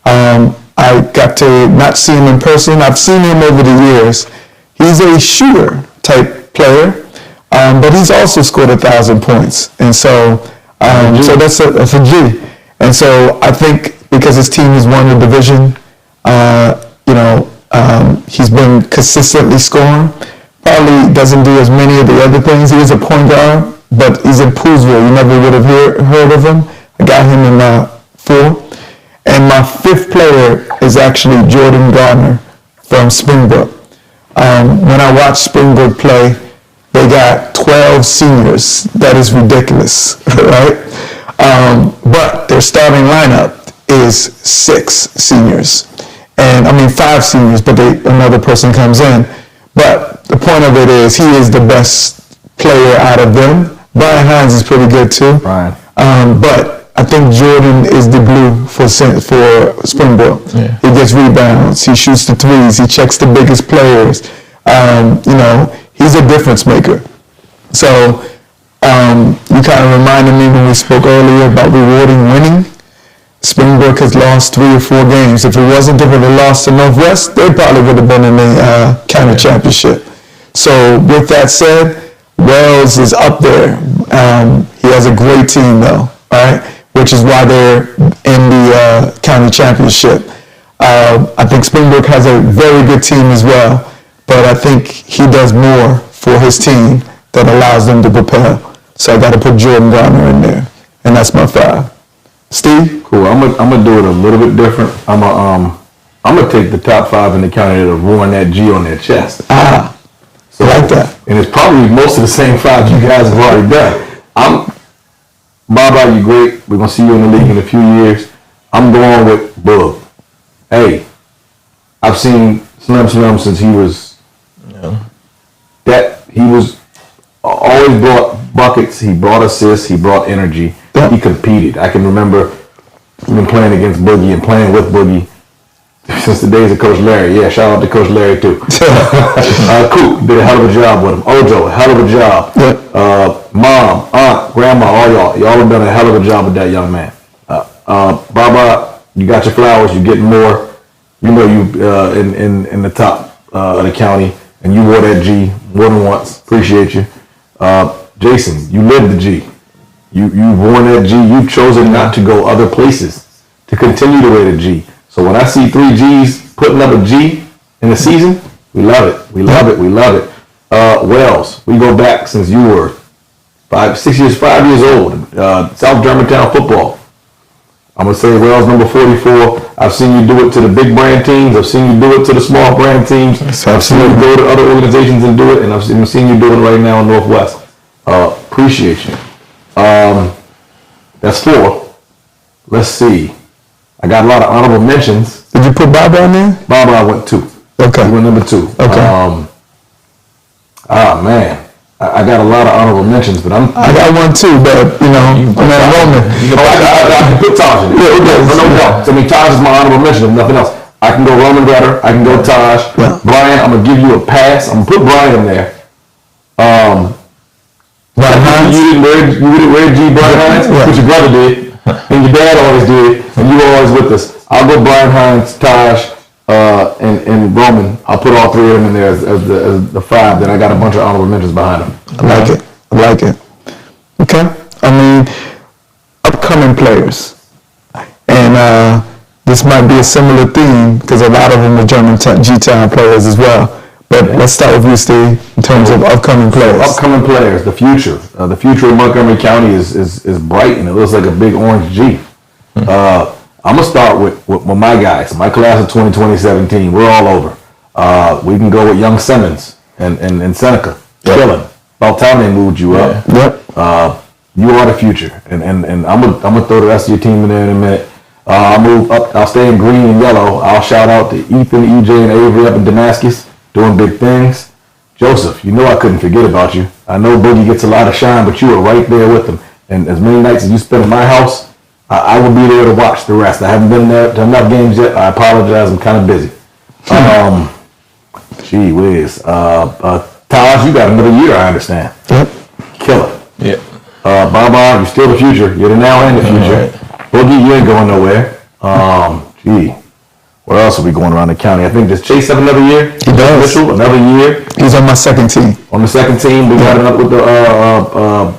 I got to not see him in person. I've seen him over the years. He's a shooter type player, but he's also scored 1,000 points. And so that's a G. And so I think because his team has won the division, you know, he's been consistently scoring. Probably doesn't do as many of the other things. He is a point guard, but he's in Poolsville. You never would have heard of him. I got him in 4. And my 5th player is actually Jordan Gardner from Springbrook. When I watch Springbrook play, they got 12 seniors. That is ridiculous, right? But their starting lineup is 6 seniors. And I mean 5 seniors, but another person comes in. But the point of it is he is the best player out of them. Brian Hines is pretty good too. Brian. But I think Jordan is the glue for Springbrook. Yeah. He gets rebounds. He shoots the threes. He checks the biggest players. You know, he's a difference maker. So you kind of reminded me when we spoke earlier about rewarding winning. Springbrook has lost 3 or 4 games. If it wasn't for the loss to Northwest, they probably would have been in the county championship. So with that said, Wells is up there. He has a great team though, right? Which is why they're in the county championship. I think Springbrook has a very good team as well, but I think he does more for his team that allows them to propel. So I got to put Jordan Garner in there, and that's my 5. Steve? Cool. I'm gonna do it a little bit different. I'm gonna take the top 5 in the county that have worn that G on their chest. So I like that. And it's probably most of the same 5 you guys have already done. Baba, you great. We're gonna see you in the league in a few years. I'm going with Bug. Hey, I've seen Slim since he was he was always brought buckets. He brought assists. He brought energy. Yeah. He competed. I can remember even playing against Boogie and playing with Boogie since the days of Coach Larry. Yeah, shout out to Coach Larry too. Coop did a hell of a job with him. Ojo, hell of a job. Yeah. Mom, aunt, grandma, all y'all have done a hell of a job with that young man. Baba, you got your flowers. You're getting more. You know you in the top of the county, and you wore that G more than once. Appreciate you. Jason, you lived the G. You've worn that G. You've chosen not to go other places to continue to wear the G. So when I see 3 Gs putting up a G in the season, we love it. We love it. We love it. Wells, we go back since you were 5 years old. South Germantown football. I'm going to say Wells number 44. I've seen you do it to the big brand teams. I've seen you do it to the small brand teams. I've seen you go to other organizations and do it. And I've seen you do it right now in Northwest. Appreciate you. That's 4. Let's see. I got a lot of honorable mentions. Did you put Bob on there? Bob, I went 2. Okay. You went number 2. Okay. Man. I got a lot of honorable mentions, but I got one too, but you know, I'm at Roman. I can put Taj in it. Yeah, I mean, Taj is my honorable mention, if nothing else. I can go Roman Vetter. I can go Taj. Yeah. Brian, I'm going to give you a pass. I'm going to put Brian in there. Brian Hines? You didn't wear G Brian Hines, but your brother did, and your dad always did, and you were always with us. I'll go Brian Hines, Taj, and Roman. I'll put all 3 of them in there as the 5. Then I got a bunch of honorable mentions behind them. I like it. Okay. I mean, upcoming players. And this might be a similar theme because a lot of them are German Gtown players as well. But let's start with you, Steve, in terms of upcoming players. Upcoming players, the future. The future of Montgomery County is bright, and it looks like a big orange G. I'm going to start with my guys. My class of 2017, we're all over. We can go with Young Simmons and Seneca. Killing. About time they moved you up. Yep. You are the future. And I'm gonna throw the rest of your team in there in a minute. I'll move up. I'll stay in green and yellow. I'll shout out to Ethan, EJ, and Avery up in Damascus doing big things. Joseph, you know I couldn't forget about you. I know Boogie gets a lot of shine, but you were right there with him. And as many nights as you spend in my house, I will be there to watch the rest. I haven't been there to enough games yet. I apologize. I'm kind of busy. Gee whiz. Taj, you got another year, I understand. Yep. Killer. Yeah. Baba, you're still the future. You're the now and the future. Right. Boogie, you ain't going nowhere. Gee. What else are we going around the county? I think, does Chase have another year? He does. Mitchell, another year. He's on my second team. On the second team, we got another with the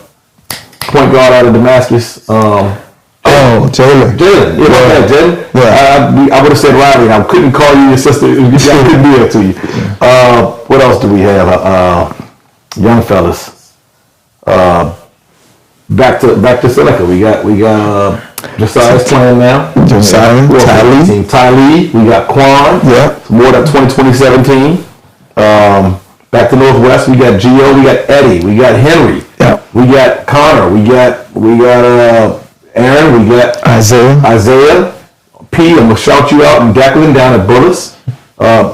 point guard out of Damascus. Jalen. Jalen. I would have said Riley. I couldn't call you your sister. I couldn't be there to you. What else do we have? Young fellas. Back to Seneca. We got Josiah's playing now. Josiah, Ty Lee. We got Quan. Yeah. More that 2017. Back to Northwest. We got Gio. We got Eddie. We got Henry. Yeah. We got Connor. We got Aaron. We got Isaiah. P. I'm gonna shout you out in Declan down at Bullis.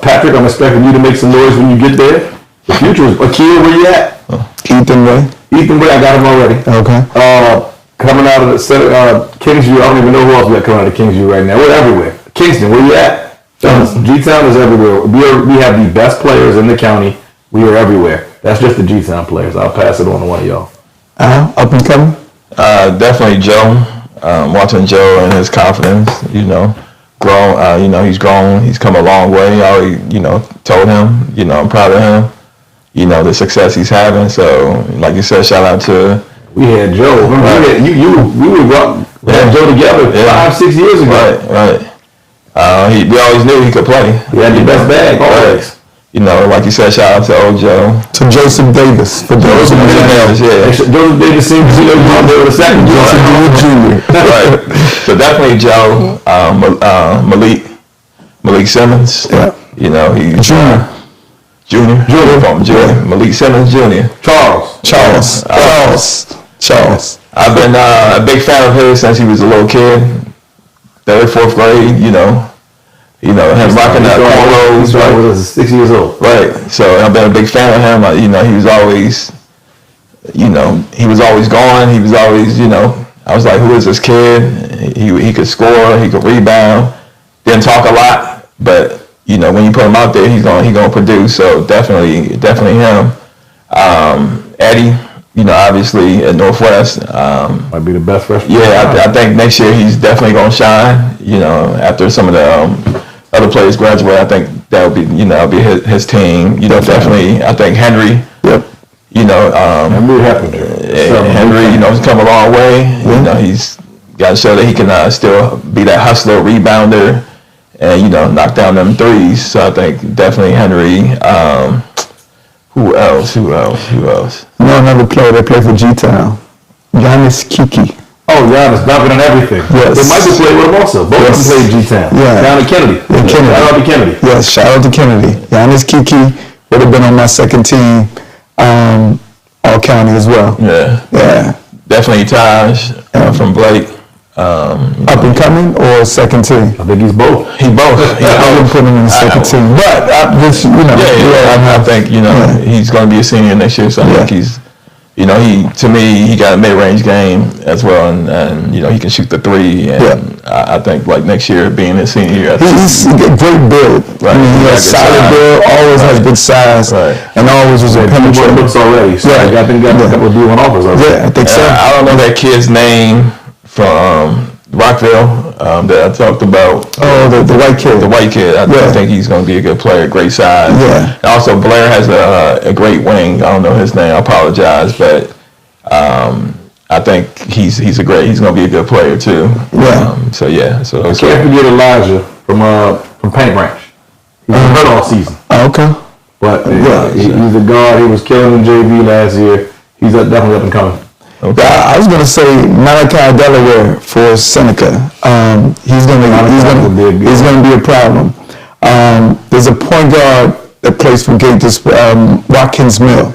Patrick, I'm expecting you to make some noise when you get there. The future is Akil. Where you at? Ethan Way, I got him already. Okay. Coming out of the Kingsview, I don't even know who else we got coming out of Kingsview right now. We're everywhere. Kingston, where you at? Gtown is everywhere. We have the best players in the county. We are everywhere. That's just the Gtown players. I'll pass it on to one of y'all. Up and coming? Definitely Joe. Watching Joe and his confidence, grown. He's grown. He's come a long way. I already, told him, I'm proud of him. The success he's having. So, like you said, shout out to. We had Joe. Remember, we had Joe together 5-6 years ago. Right. We always knew he could play. He had the best bag always. Like you said, shout out to old Joe. To Joseph Davis. Joseph Davis seems to be the second. Joseph Davis Jr. Right. So definitely Joe, Malik Simmons. Yeah. He's Junior. Malik Simmons Jr. Charles. I've been a big fan of his since he was a little kid. 3rd, 4th grade, him rocking that cornrows. He started when he was 6 years old. Right. So I've been a big fan of him. He was always, he was always gone. He was always, I was like, who is this kid? He could score. He could rebound. Didn't talk a lot, but when you put him out there, he's gonna produce. So definitely him. Eddie, obviously at Northwest. Might be the best freshman. Yeah, I think next year he's definitely gonna shine. After some of the other players graduate, I think that'll be his team. Definitely. I think Henry. Yep. Henry, he's come a long way. He's got to show that he can still be that hustler, rebounder, and knock down them threes. So I think definitely Henry. Who else? Another player that played for Gtown. Giannis Kiki. Oh, Giannis dunking on everything. Yes. They might have played with him also. Both of them played Gtown. Yeah. Down at Kennedy. Shout out to Kennedy. Yes, shout out to Kennedy. Giannis Kiki would have been on my second team, all county as well. Yeah. Definitely Taj from Blake. Up and coming or second team? I think he's both. He both. I would put him in the second team, but I think he's going to be a senior next year, so I think he's, he got a mid-range game as well, and he can shoot the three, and I think like next year being a senior year, he's a great build. Right. He has solid build, always has good size, and always was a penetrating. Looks already. So I think got a couple of D1 offers already. Yeah, I think so. I don't know that kid's name from Rockville that I talked about. Oh, the white kid. The white kid. I think he's going to be a good player, great size. Yeah. And also, Blair has a great wing. I don't know his name. I apologize, but I think he's going to be a good player too. Yeah. So Can't forget Elijah from Paint Branch. He was hurt all season. Okay. But he's a guard. He was killing in JV last year. He's definitely up and coming. Okay. I was gonna say Malachi Delaware for Seneca. He's gonna be a problem. There's a point guard that plays for Gators, Watkins Mill,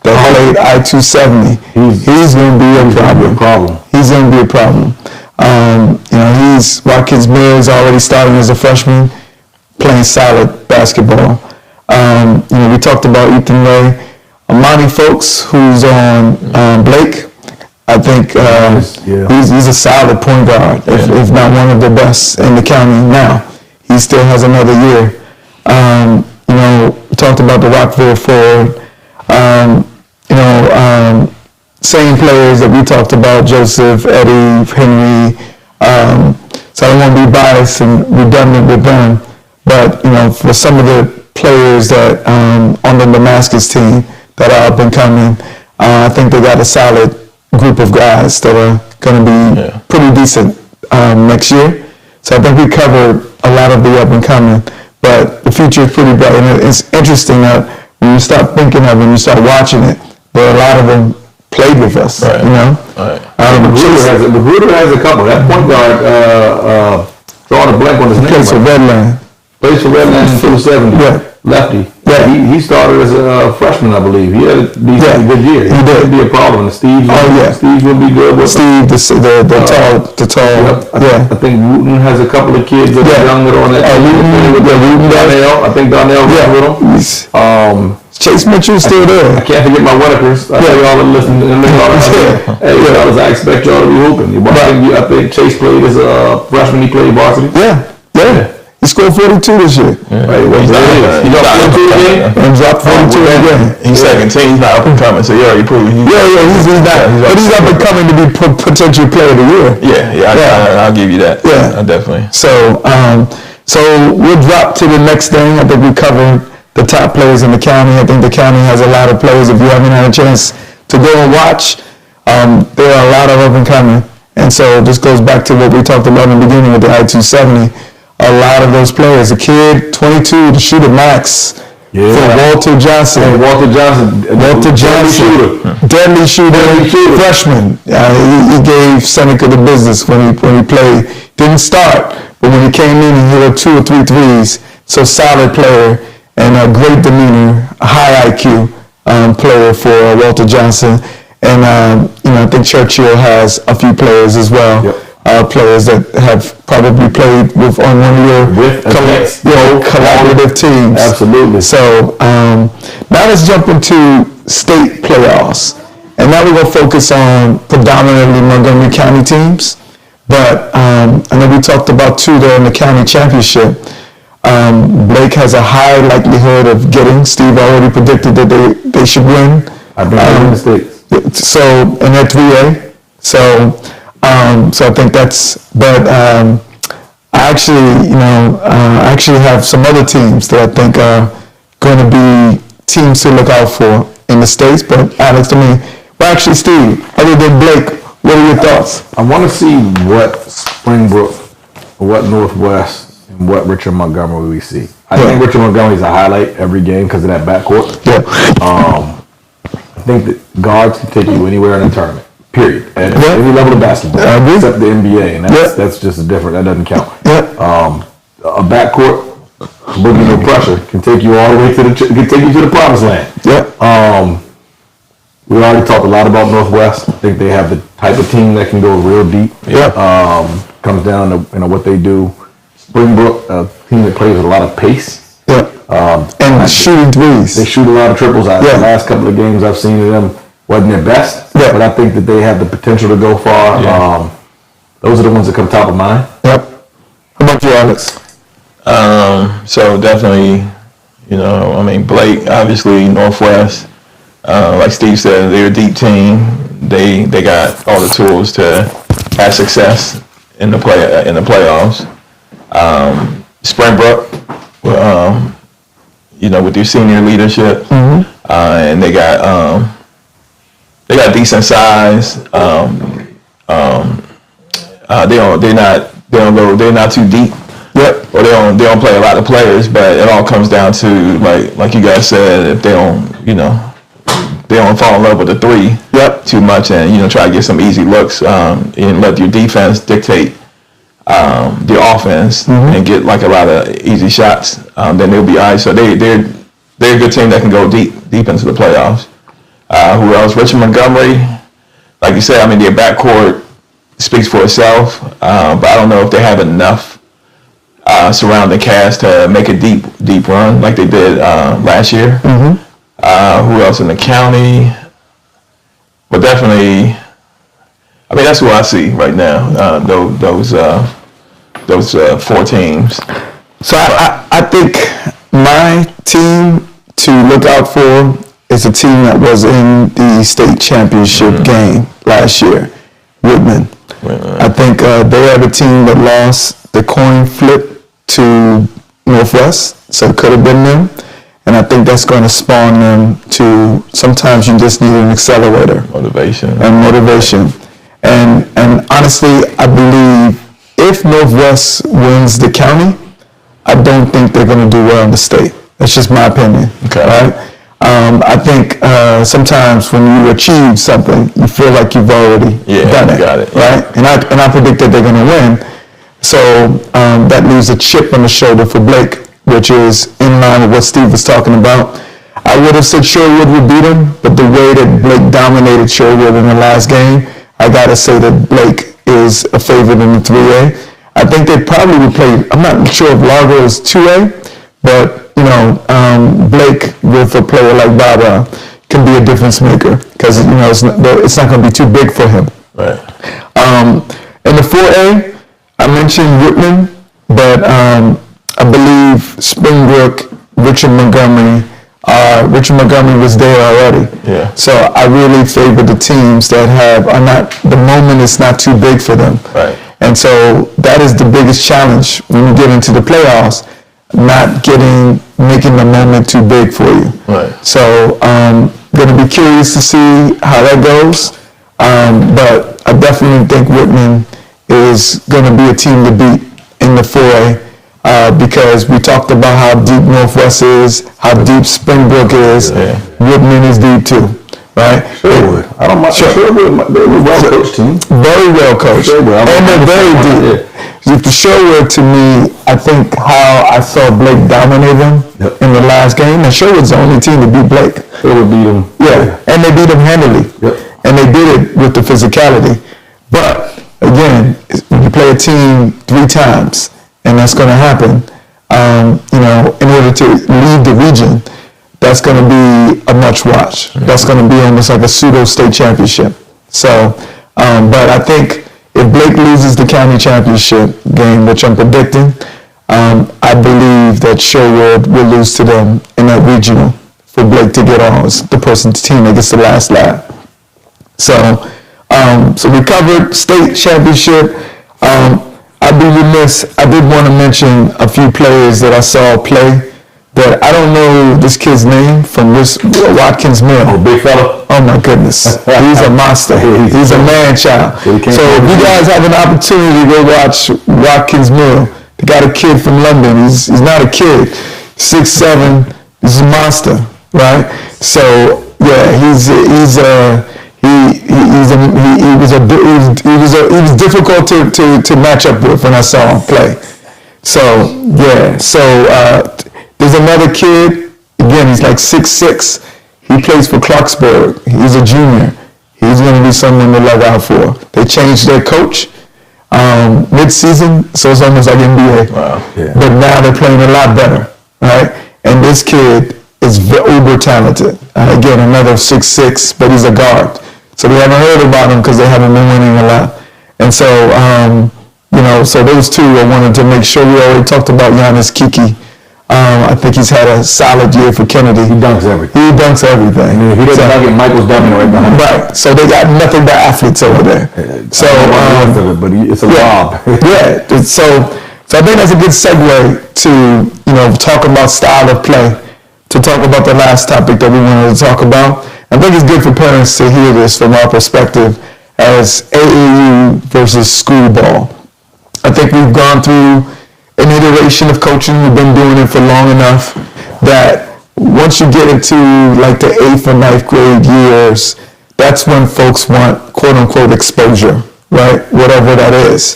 that played I-270. He's gonna be a problem. He's gonna be a problem. Watkins Mill is already starting as a freshman, playing solid basketball. We talked about Ethan Ray, Amani Folks, who's on Blake. I think he's a solid point guard, if not one of the best in the county now. He still has another year. We talked about the Rockville forward. Same players that we talked about, Joseph, Eddie, Henry. So I don't want to be biased and redundant with them. But, for some of the players that on the Damascus team that are up and coming, I think they got a solid group of guys that are going to be pretty decent next year. So I think we covered a lot of the up and coming, but the future is pretty bright. And it's interesting that when you start thinking of it and you start watching it, there are a lot of them played with us, Right. Magruder has a couple. That point guard, drawing a blank on his name. Plays for Redland. Plays for Redland in 270. Yeah. Lefty. Yeah. He started as a freshman, I believe. He had a decent good year. He did. He'd be a problem. Steve will be good with Steve, the tall. I think Wooten has a couple of kids that are young that are on that team. Wooten. Darnell. I think Darnell was with him. Chase Mitchell's still there. I can't forget my Whitakers. I tell y'all to listen. Hey, fellas, I expect y'all to be hooping. I think Chase played as a freshman. He played varsity. Yeah. He scored 42 this year. Right, he dropped 42 again? And dropped 42 again. He's 17. He's not up and coming, so he already proved. He's not. But he's up and coming to be potential player of the year. I'll give you that. Yeah, definitely. So we'll drop to the next thing. I think we covered the top players in the county. I think the county has a lot of players. If you haven't had a chance to go and watch, there are a lot of up and coming. And so this goes back to what we talked about in the beginning with the I-270. A lot of those players, a kid, 22, to shoot a max for Walter Johnson. Deadly shooter, freshman. He gave Seneca the business when he played. Didn't start, but when he came in, he hit 2 or 3 threes. So solid player and a great demeanor, a high IQ player for Walter Johnson. And I think Churchill has a few players as well. Yep. Players that have probably played on one of your collaborative teams. Absolutely. So now let's jump into state playoffs. And now we're going to focus on predominantly Montgomery County teams. But I know we talked about 2 there in the county championship. Blake has a high likelihood of getting. Steve already predicted that they should win. I've been in the States. So, and they're 3A. So I think that's, but I actually have some other teams that I think are going to be teams to look out for in the States. But Alex, Steve, other than Blake, what are your thoughts? I want to see what Springbrook, what Northwest, and what Richard Montgomery we see. I think Richard Montgomery is a highlight every game because of that backcourt. Yeah. I think that guards can take you anywhere in a tournament. Period. At any level of basketball, except the NBA, and that's just different. That doesn't count. A backcourt, boogie no pressure, can take you all the way to the promised land. We already talked a lot about Northwest. I think they have the type of team that can go real deep. Comes down to what they do. Springbrook, a team that plays with a lot of pace. And shooting threes. They shoot a lot of triples. The last couple of games I've seen of them wasn't their best, but I think that they have the potential to go far. Those are the ones that come top of mind. How about you, Alex? So definitely, Blake, obviously Northwest. Like Steve said, they're a deep team. They got all the tools to have success in the playoffs. Springbrook, with their senior leadership, and they they got decent size. They're not too deep. Yep. Or they don't play a lot of players, but it all comes down to like you guys said, if they don't fall in love with the three too much, and try to get some easy looks, and let your defense dictate the offense and get like a lot of easy shots, then they'll be all right. So they're a good team that can go deep into the playoffs. Who else? Richard Montgomery, like you said, I mean their backcourt speaks for itself, but I don't know if they have enough surrounding cast to make a deep run like they did last year. Who else in the county? But definitely, I mean that's who I see right now. Those 4 teams. So I think my team to look out for is a team that was in the state championship game last year, Whitman. I think they are the team that lost the coin flip to Northwest, so it could have been them. And I think that's going to spawn them to, sometimes you just need an accelerator. Motivation. And honestly, I believe if Northwest wins the county, I don't think they're going to do well in the state. That's just my opinion. Okay. Right? I think sometimes when you achieve something, you feel like you've already done it. Got it. Right? And I predict that they're going to win. So that leaves a chip on the shoulder for Blake, which is in line with what Steve was talking about. I would have said Sherwood would beat him, but the way that Blake dominated Sherwood in the last game, I got to say that Blake is a favorite in the 3A. I think they probably would play, I'm not sure if Largo is 2A, but, Blake with a player like Baba can be a difference maker because, it's not going to be too big for him. Right. In the 4A, I mentioned Whitman, but I believe Springbrook, Richard Montgomery was there already. Yeah. So I really favor the teams that the moment is not too big for them. Right. And so that is the biggest challenge when you get into the playoffs, making the moment too big for you. Right. So going to be curious to see how that goes. But I definitely think Whitman is going to be a team to beat in the 4A. Because we talked about how deep Northwest is, how deep Springbrook is. Yeah. Whitman is deep too, right? Sherwood. I don't mind. Sherwood, they're a well-coached team. Very well coached. Sherwood, and they're very deep. With the Sherwood, to me, I think how I saw Blake dominate them in the last game, and Sherwood's the only team to beat Blake. Sherwood beat them. Yeah, and they beat them handily. Yep. And they did it with the physicality. But, again, when you play a team 3 times, and that's going to happen, in order to lead the region, that's going to be a much watch. That's going to be almost like a pseudo state championship. So, but I think if Blake loses the county championship game, which I'm predicting, I believe that Sherwood will lose to them in that regional for Blake to get on. It's the team that gets the last lap. So, so we covered state championship. I'd be remiss, I did want to mention a few players that I saw play, but I don't know this kid's name from Watkins Mill. Oh, big fella. Oh my goodness. He's a monster. He's a man-child. So if you guys have an opportunity to go watch Watkins Mill, they got a kid from London. He's not a kid. 6'7", he's a monster, right? So yeah, he was difficult to match up with when I saw him play. So yeah, there's another kid. Again, he's like 6'6". He plays for Clarksburg. He's a junior. He's going to be someone to look out for. They changed their coach mid-season, so it's almost like NBA. Wow. Yeah. But now they're playing a lot better, right? And this kid is uber talented. Again, another 6'6", but he's a guard. So we haven't heard about him because they haven't been winning a lot. And so, so those two I wanted to make sure. We already talked about Giannis Kiki. I think he's had a solid year for Kennedy. He dunks everything. He doesn't dunk it, Michael's dunking right behind him. Right. So they got nothing but athletes over there. So, but it's a lob. Yeah. So I think that's a good segue to, talk about style of play, to talk about the last topic that we wanted to talk about. I think it's good for parents to hear this from our perspective as AAU versus school ball. I think we've gone through an iteration of coaching. We've been doing it for long enough that once you get into like the 8th or 9th grade years, that's when folks want quote unquote exposure, right? Whatever that is.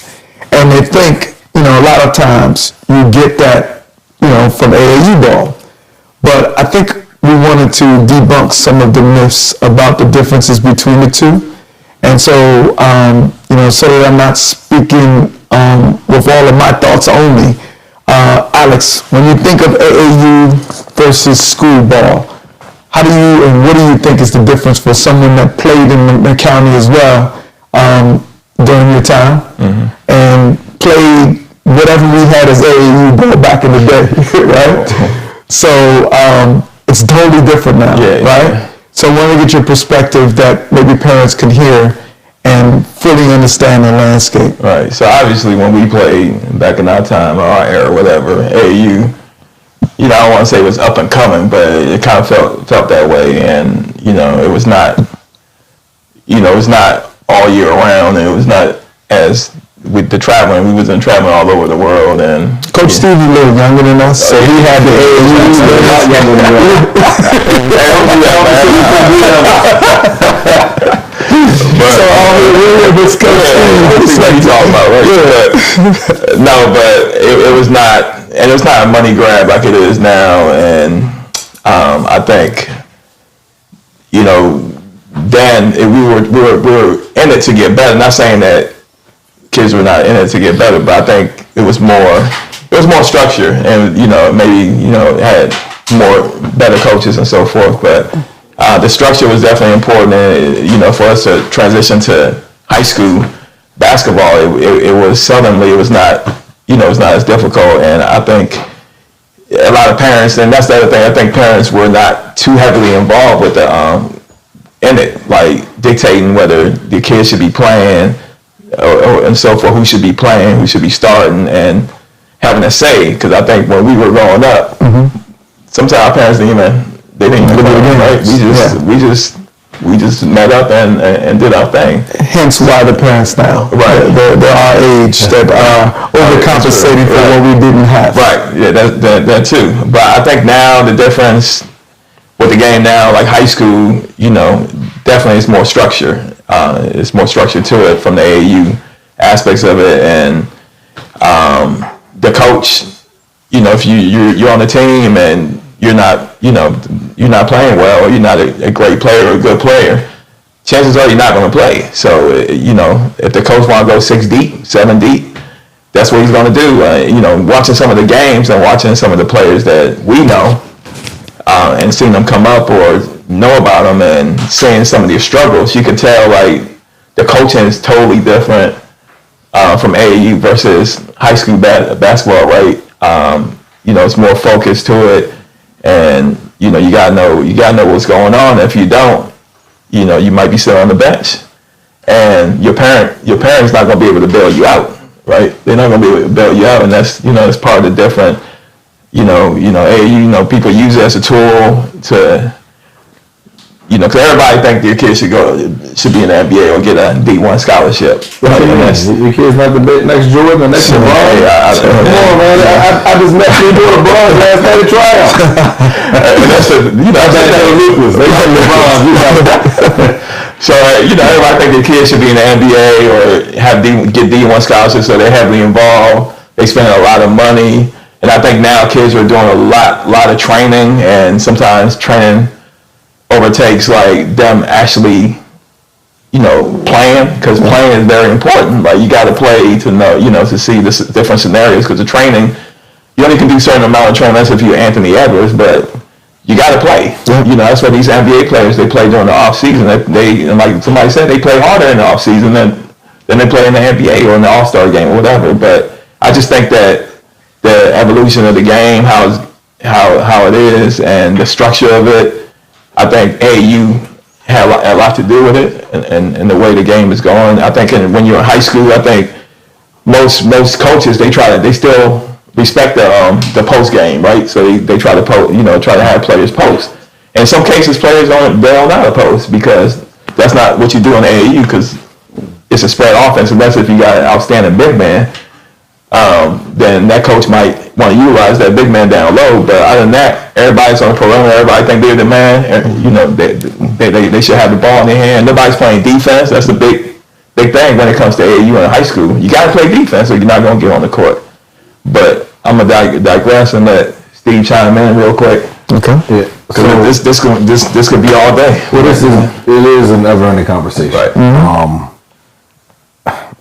And they think, a lot of times you get that, from AAU ball. But I think we wanted to debunk some of the myths about the differences between the two. And so, so that I'm not speaking with all of my thoughts only, Alex, when you think of AAU versus school ball, how do you and what do you think is the difference for someone that played in the county as well during your time and played whatever we had as AAU ball back in the day, right? So it's totally different now, right? So I want to get your perspective that maybe parents can hear and fully understand the landscape. Right. So obviously when we played back in our time, or our era, whatever, AAU, I don't want to say it was up and coming, but it kind of felt that way. And, it was not, it was not all year round. And it was not as with the traveling. We wasn't traveling all over the world. And Coach Steve is a little younger than us, so he had the AAU. Not younger than So it's Coach Steve. What you talking about, right? No, but it was not, and it was not a money grab like it is now. And I think, then we were in it to get better. Not saying that kids were not in it to get better, but I think it was more structure, and maybe had more better coaches and so forth. But the structure was definitely important, and for us to transition to high school basketball, it was suddenly it was not it's not as difficult. And I think a lot of parents, and that's the other thing, I think parents were not too heavily involved with the in it, like dictating whether the kids should be playing and so forth, who should be playing, who should be starting, and having a say. Because I think when we were growing up, sometimes our parents didn't even play, right? We just met up and did our thing. Hence why the parents now, right? They're our age that are overcompensating for what we didn't have. Right. Yeah, that too. But I think now the difference with the game now, like high school, definitely it's more structure. It's more structure to it from the AAU aspects of it, and the coach. If you're on the team and you're not playing well, or you're not a great player or a good player, chances are you're not going to play. So if the coach want to go 6 deep, 7 deep, that's what he's going to do. Watching some of the games and watching some of the players that we know. And seeing them come up or know about them and seeing some of their struggles, you can tell like the coaching is totally different from AAU versus high school basketball, right? It's more focused to it, and you gotta know what's going on. If you don't, you might be sitting on the bench, and your parent's not gonna be able to bail you out, right? They're not gonna be able to bail you out, and that's it's part of the different. AAU, people use it as a tool to, because everybody think their kids should be in the NBA or get a D1 scholarship. Right? Your kid's not the next Jordan, the next LeBron. Come on, man! I just met you doing LeBron last night at tryout. And that's So everybody think their kids should be in the NBA or get D1 scholarships, so they're heavily involved. They spend a lot of money. And I think now kids are doing a lot of training, and sometimes training overtakes like them actually, playing, because playing is very important. Like you got to play to know, to see the different scenarios. Because the training, you only can do a certain amount of training. That's if you're Anthony Edwards, but you got to play. That's why these NBA players, they play during the off season. They like somebody said, they play harder in the off season than they play in the NBA or in the All-Star game or whatever. But I just think that the evolution of the game, how it is, and the structure of it, I think AAU had a lot to do with it, and the way the game is going. I think when you're in high school, I think most coaches they still respect the post game, right? So they try to try to have players post, in some cases, players they're not opposed because that's not what you do on the AAU because it's a spread offense. Unless if you got an outstanding big man, then that coach might want to utilize that big man down low. But other than that, everybody's on the perimeter. Everybody think they're the man. And, you know, they should have the ball in their hand. Nobody's playing defense. That's the big thing when it comes to AAU in high school. You got to play defense or you're not going to get on the court. But I'm going to digress and let Steve chime in real quick. Okay. Yeah. Because this could be all day. Well, it is a never-ending conversation. Right. Mm-hmm.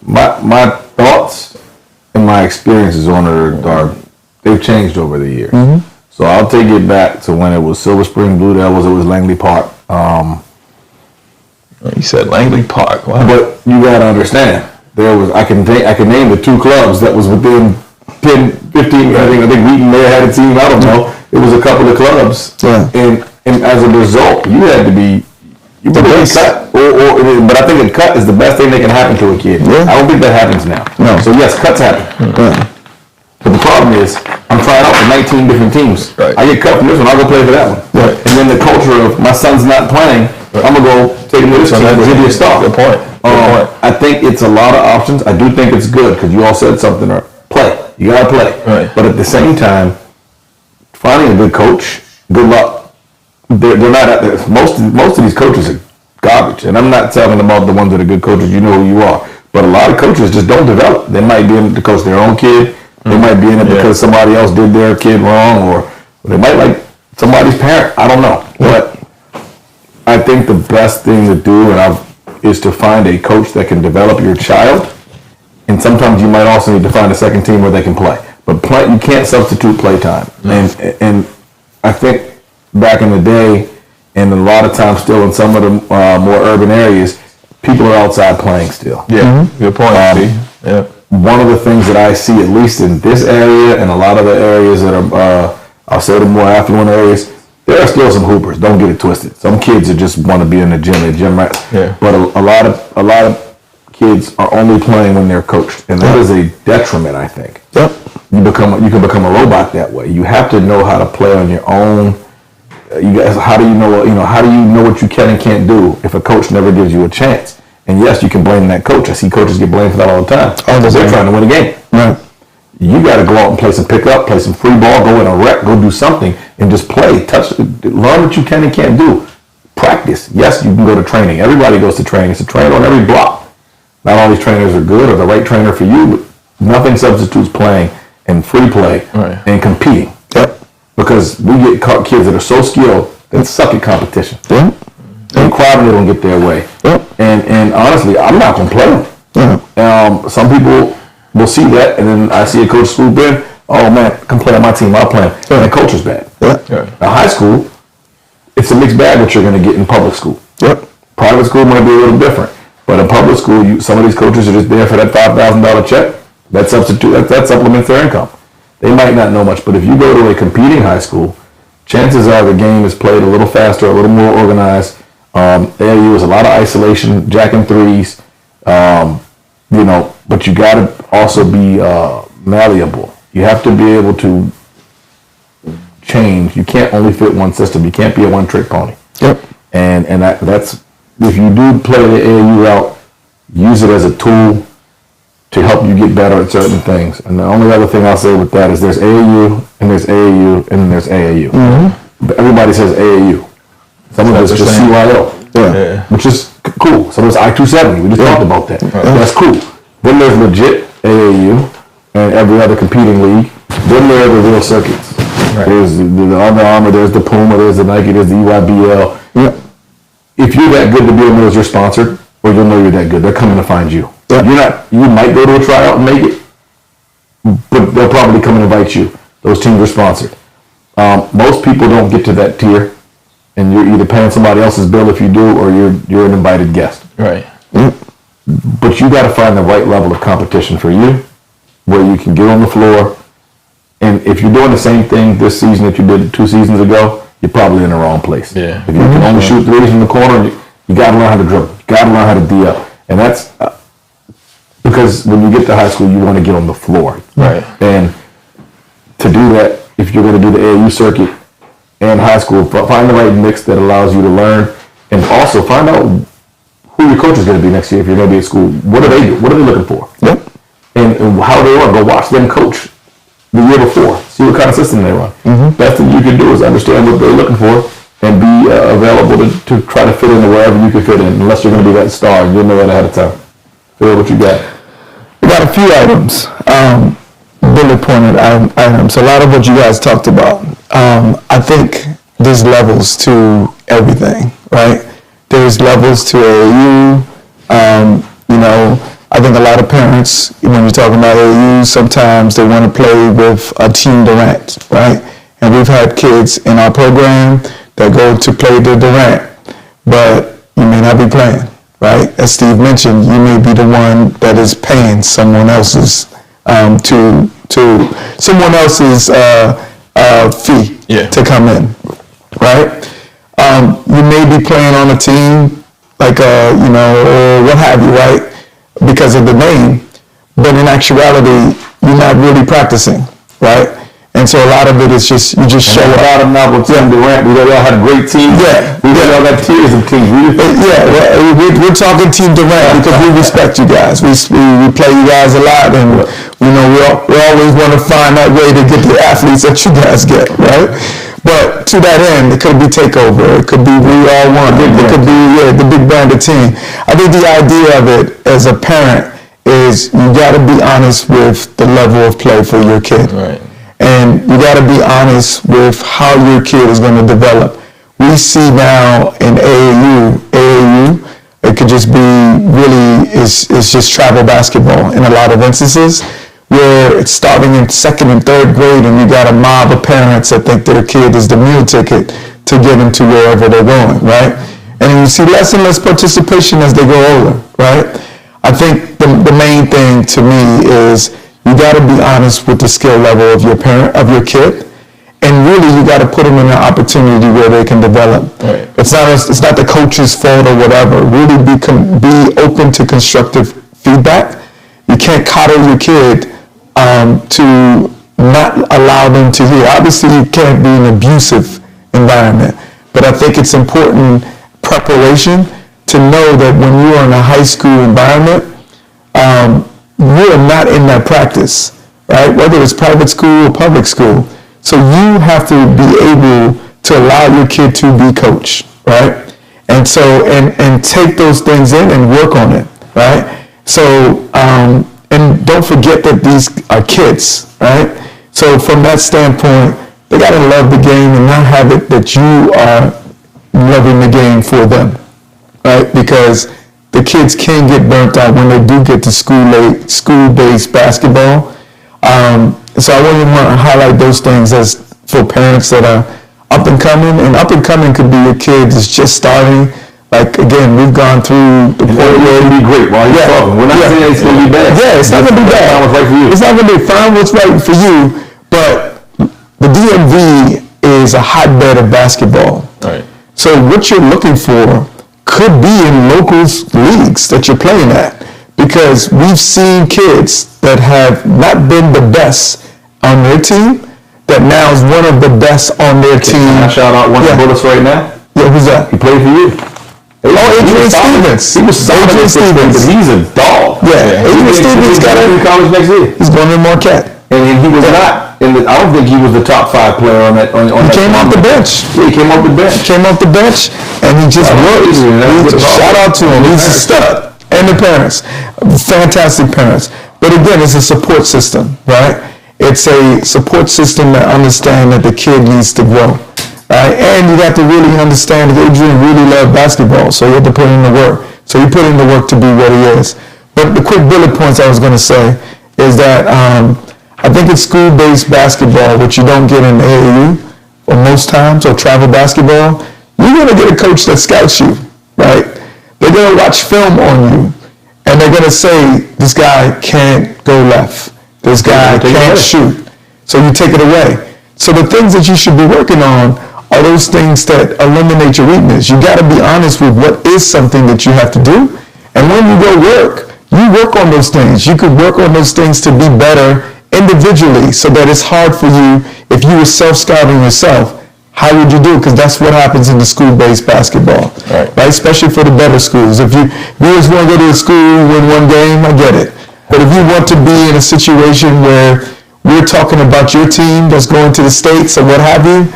My thoughts and my experiences on it are they've changed over the years. Mm-hmm. So I'll take it back to when it was Silver Spring Blue Devils. It was Langley Park. You said Langley Park. Wow. But you gotta understand, there was I can name the two clubs that was within 10, 15. I think Wheaton may have had a team. I don't know. It was a couple of clubs. Yeah. And as a result, you had to be. You better cut, but I think a cut is the best thing that can happen to a kid. Yeah. I don't think that happens now. No. So yes, cuts happen. Yeah. But the problem is, I'm trying out for 19 different teams. Right. I get cut from this one, I'll go play for that one. Right. And then the culture of my son's not playing, right. I'm gonna go take him to this team because he'll be a star. Good point. I think it's a lot of options. I do think it's good because you all said something. Play. You gotta play. Right. But at the same time, finding a good coach, good luck. They're not at there. Most of these coaches are garbage, and I'm not talking about the ones that are good coaches. You know who you are, but a lot of coaches just don't develop. They might be in it to coach their own kid. They might be in it because somebody else did their kid wrong, or they might like somebody's parent. I don't know, but I think the best thing to do is to find a coach that can develop your child, and sometimes you might also need to find a second team where they can play. But you can't substitute play time, and I think. Back in the day, and a lot of times still in some of the more urban areas, people are outside playing still. Yeah, good point. Yeah. One of the things that I see, at least in this area and a lot of the areas that are, I'll say the more affluent areas, there are still some hoopers. Don't get it twisted. Some kids that just want to be in the gym rat. Yeah. But a lot of kids are only playing when they're coached, and that is a detriment, I think. Yep. You can become a robot that way. You have to know how to play on your own. You guys, how do you know what you can and can't do if a coach never gives you a chance? And yes, you can blame that coach. I see coaches get blamed for that all the time. Because they're trying to win a game. Right. You got to go out and play some pickup, play some free ball, go in a rec, go do something, and just play. Learn what you can and can't do. Practice. Yes, you can go to training. Everybody goes to training. It's a trainer on every block. Not all these trainers are good or the right trainer for you, but nothing substitutes playing and free play and competing. Yep. Because we get kids that are so skilled that suck at competition. Yeah. And cry when they don't get their way. Yeah. And honestly, I'm not going to play them. Yeah. Some people will see that, and then I see a coach swoop in, oh man, come play on my team, I'll play. And the culture's bad. Yeah. Now high school, it's a mixed bag what you're going to get in public school. Yep. Private school might be a little different. But in public school, some of these coaches are just there for that $5,000 check. That supplements their income. They might not know much, but if you go to a competing high school, chances are the game is played a little faster, a little more organized. AAU is a lot of isolation, jacking threes, but you got to also be malleable. You have to be able to change. You can't only fit one system. You can't be a one-trick pony. Yep. And that's if you do play the AAU route, use it as a tool to help you get better at certain things. And the only other thing I'll say with that is there's AAU, and there's AAU, and then there's AAU. Mm-hmm. But everybody says AAU. Some of it's just CYO, which is cool. Some of it's I-270. We just talked about that. Right. That's cool. Then there's legit AAU and every other competing league. Then there are the real circuits. Right. There's the Under Armour, there's the Puma, there's the Nike, there's the EYBL. Yeah. If you're that good to be able to know you're sponsored, or you'll know you're that good, they're coming to find you. You might go to a tryout and make it, but they'll probably come and invite you. Those teams are sponsored. Most people don't get to that tier, and you're either paying somebody else's bill if you do, or you're an invited guest. Right. But you got to find the right level of competition for you, where you can get on the floor. And if you're doing the same thing this season that you did 2 seasons ago, you're probably in the wrong place. Yeah. If you can only shoot threes in the corner, you got to learn how to dribble. You got to learn how to D up. And that's because when you get to high school, you want to get on the floor. Right. And to do that, if you're going to do the AAU circuit, and high school. Find the right mix that allows you to learn, and also find out who your coach is going to be next year if you're going to be at school. What are they looking for? Yep. And how they run. Go watch them coach the year before. See what kind of system they run. Best thing you can do is understand what they're looking for and be available to try to fit in wherever you can fit in, unless you're going to be that star. You'll know that ahead of time. Feel what you got. We got a few items, bullet pointed items. A lot of what you guys talked about. I think there's levels to everything, right? There's levels to AAU. You know, I think a lot of parents, when you're talking about AAU, sometimes they want to play with a Team Durant, right? And we've had kids in our program that go to play the Durant, but you may not be playing, right? As Steve mentioned, you may be the one that is paying someone else's someone else's fee to come in, right? You may be playing on a team like you know, or what have you, right? Because of the name, but in actuality, you're not really practicing, right? And so a lot of it is just, you just show up. A lot of them with Team Durant, we all had a great team. Yeah. We all got tiers of teams. We're talking Team Durant because we respect you guys. We play you guys a lot, and you know we always want to find that way to get the athletes that you guys get, right? But to that end, it could be takeover. It could be we all want. It could be the big branded team. I think the idea of it as a parent is you got to be honest with the level of play for your kid. Right. And you got to be honest with how your kid is going to develop. We see now in AAU, it could just be really, it's just travel basketball in a lot of instances, where it's starting in second and third grade and you got a mob of parents that think their kid is the meal ticket to get them to wherever they're going, right? And you see less and less participation as they grow older, right? I think the main thing to me is you got to be honest with the skill level of your kid, and really you got to put them in an opportunity where they can develop. Right. It's not the coach's fault or whatever. Really be open to constructive feedback. You can't coddle your kid to not allow them to hear. Obviously, you can't be an abusive environment, but I think it's important preparation to know that when you are in a high school environment, you are not in that practice, right? Whether it's private school or public school. So you have to be able to allow your kid to be coached, right? And so, and take those things in and work on it, right? So, and don't forget that these are kids, right? So from that standpoint, they got to love the game and not have it that you are loving the game for them, right? Because the kids can get burnt out when they do get to school-based basketball. So I really want to highlight those things as for parents that are up and coming. And up and coming could be your kid that's just starting. Like, again, we've gone through the point where it'll be great while you're talking. We're not saying it's going to be bad. Yeah, it's not going to be bad. Find what's right for you. It's not going to be find what's right for you, but the DMV is a hotbed of basketball. Right. So what you're looking for could be in local leagues that you're playing at, because we've seen kids that have not been the best on their team that now is one of the best on their team. Can I shout out one of the bullets right now? Yeah, who's that? He played for you. Adrian Stevens. He was solid. Adrian Stevens. He's a dog. Yeah, Adrian Stevens got in college next year. He's going to Marquette. And he was not. I don't think he was the top 5 player on that. He came off the bench. Yeah, he came off the bench. Came off the bench, and he just worked. Shout out to him. He's a stud. And the parents, fantastic parents. But again, it's a support system, right? It's a support system that understands that the kid needs to grow, right? And you have to really understand that Adrian really loved basketball, so you have to put in the work. So you put in the work to be what he is. But the quick bullet points I was going to say is that I think it's school-based basketball, which you don't get in AAU, or most times, or travel basketball. You're going to get a coach that scouts you, right? They're going to watch film on you, and they're going to say, this guy can't go left. This guy can't shoot. So you take it away. So the things that you should be working on are those things that eliminate your weakness. You got to be honest with what is something that you have to do. And when you go you work on those things. You could work on those things to be better individually, so that it's hard for you, if you were self-scouting yourself, how would you do it? Because that's what happens in the school-based basketball, Right. Especially for the better schools. If you just want to go to a school, win one game, I get it. But if you want to be in a situation where we're talking about your team that's going to the States or what have you,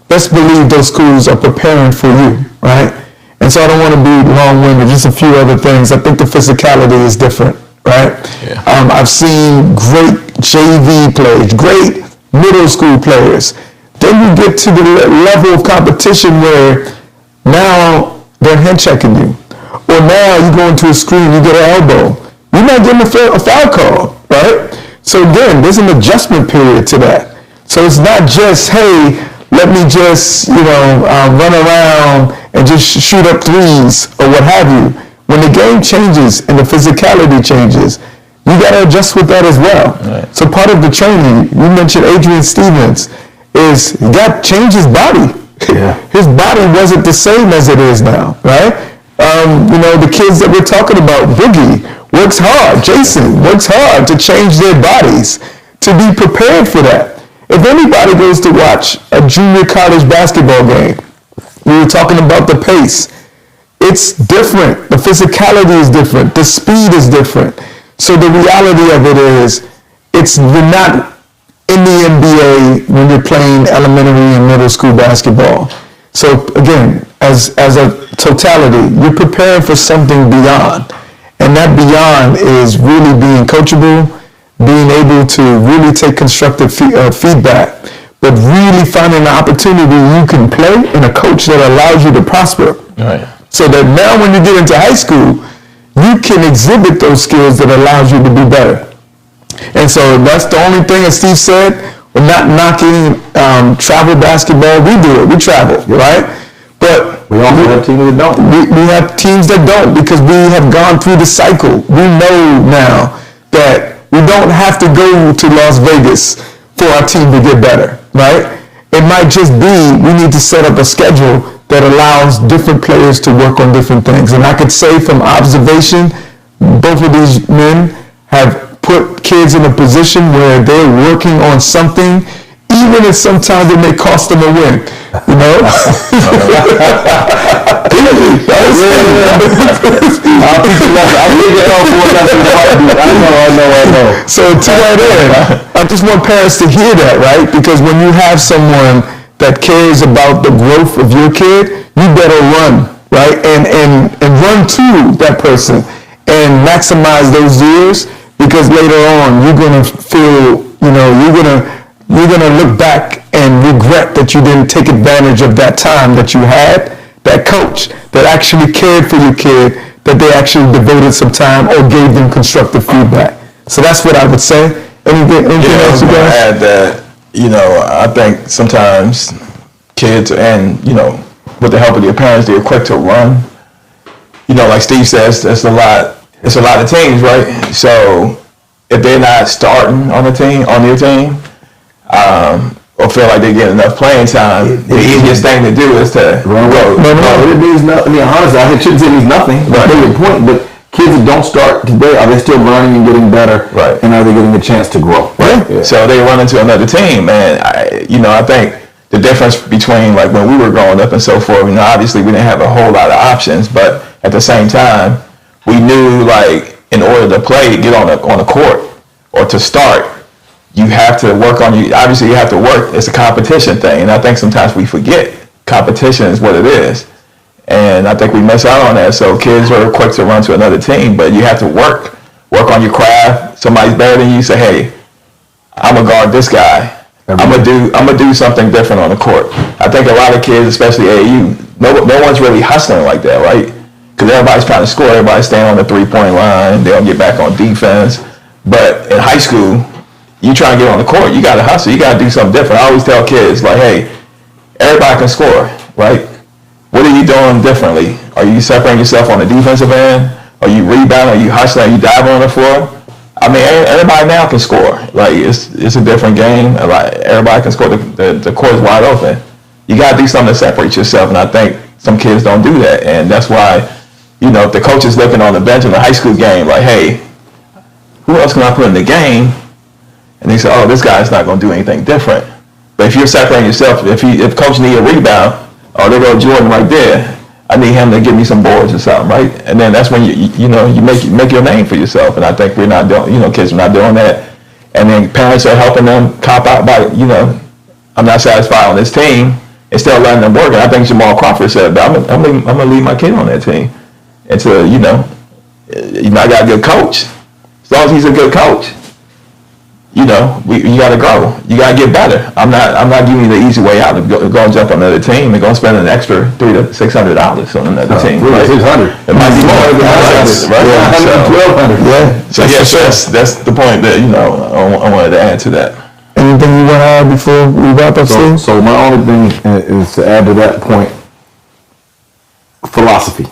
best believe those schools are preparing for you, right? And so I don't want to be long-winded, just a few other things. I think the physicality is different, right? Yeah. I've seen great JV players, great middle school players. Then you get to the level of competition where now they're hand checking you. Or now you go into a screen, you get an elbow. You're not getting a foul call, right? So again, there's an adjustment period to that. So it's not just, hey, let me just, run around and just shoot up threes or what have you. When the game changes and the physicality changes, you got to adjust with that as well. Right. So part of the training, you mentioned Adrian Stevens, is he got to change his body. Yeah. His body wasn't the same as it is now, right? The kids that we're talking about, Boogie, works hard. Jason works hard to change their bodies to be prepared for that. If anybody goes to watch a junior college basketball game, we were talking about the pace. It's different. The physicality is different. The speed is different. So the reality of it is, you're not in the NBA when you're playing elementary and middle school basketball. So again, as a totality, you're preparing for something beyond. And that beyond is really being coachable, being able to really take constructive feedback, but really finding an opportunity you can play in a coach that allows you to prosper. Right. So that now when you get into high school, you can exhibit those skills that allows you to be better. And so that's the only thing, as Steve said, we're not knocking travel basketball. We do it. We travel, right? But We also have teams that don't. we have teams that don't because we have gone through the cycle. We know now that we don't have to go to Las Vegas for our team to get better, right? It might just be we need to set up a schedule that allows different players to work on different things. And I could say from observation, both of these men have put kids in a position where they're working on something, even if sometimes it may cost them a win, you know? I know. So to that end, I just want parents to hear that, right? Because when you have someone that cares about the growth of your kid, you better run, right? And run to that person and maximize those years, because later on you're gonna feel, you're gonna look back and regret that you didn't take advantage of that time that you had, that coach that actually cared for your kid, that they actually devoted some time or gave them constructive feedback. So that's what I would say. Anything else you I was guys? gonna add that, I think sometimes kids and, with the help of their parents, they're quick to run. Like Steve says, it's a lot of teams, right? So if they're not starting on their team, or feel like they're getting enough playing time, the easiest thing to do is to No, it means nothing. I mean, honestly, I shouldn't say it means nothing. Right. That's the point. But kids that don't start today, are they still learning and getting better? Right. And are they getting a chance to grow? Right. Yeah. So they run into another team, and I think the difference between like when we were growing up and so forth, obviously we didn't have a whole lot of options, but at the same time, we knew like in order to play, to get on a court or to start, you have to work on you. Obviously, you have to work. It's a competition thing, and I think sometimes we forget competition is what it is, and I think we miss out on that. So kids are quick to run to another team, but you have to work on your craft. Somebody's better than you. Say, hey, I'm gonna guard this guy. I'm gonna do something different on the court. I think a lot of kids, especially AAU, no one's really hustling like that, right? Because everybody's trying to score. Everybody's staying on the 3-point line. They don't get back on defense. But in high school, you try to get on the court, you got to hustle. You got to do something different. I always tell kids, like, hey, everybody can score, right? What are you doing differently? Are you separating yourself on the defensive end? Are you rebounding? Are you hustling? Are you diving on the floor? I mean, everybody now can score. Like, it's a different game. Like, everybody can score. The court is wide open. You got to do something to separate yourself, and I think some kids don't do that. And that's why, if the coach is looking on the bench in the high school game, like, hey, who else can I put in the game? And they say, oh, this guy's not going to do anything different. But if you're separating yourself, if coach need a rebound, oh, there go Jordan right there. I need him to give me some boards or something, right? And then that's when you make your name for yourself. And I think we're not doing, kids are not doing that. And then parents are helping them cop out by, I'm not satisfied on this team, instead of letting them work. And I think Jamal Crawford said, I'm gonna leave my kid on that team until I got a good coach. As long as he's a good coach, you got to grow. You got to get better. I'm not giving you the easy way out of go and jump on another team and go and spend an extra $300 to $600 on another team. Right? 600. It might be more than that, right? 1,200. Yeah. So yes, that's the point that I wanted to add to that. Anything you want to add before we wrap up, Steve? So my only thing is to add to that point, philosophy.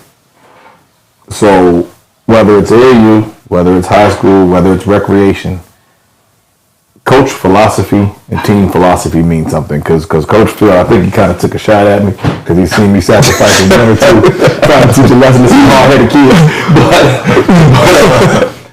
So whether it's AAU, whether it's high school, whether it's recreation, coach philosophy and team philosophy means something. Because Coach Phil, I think he kind of took a shot at me because he's seen me sacrificing dinner too, trying to teach a lesson to some hard-headed kids.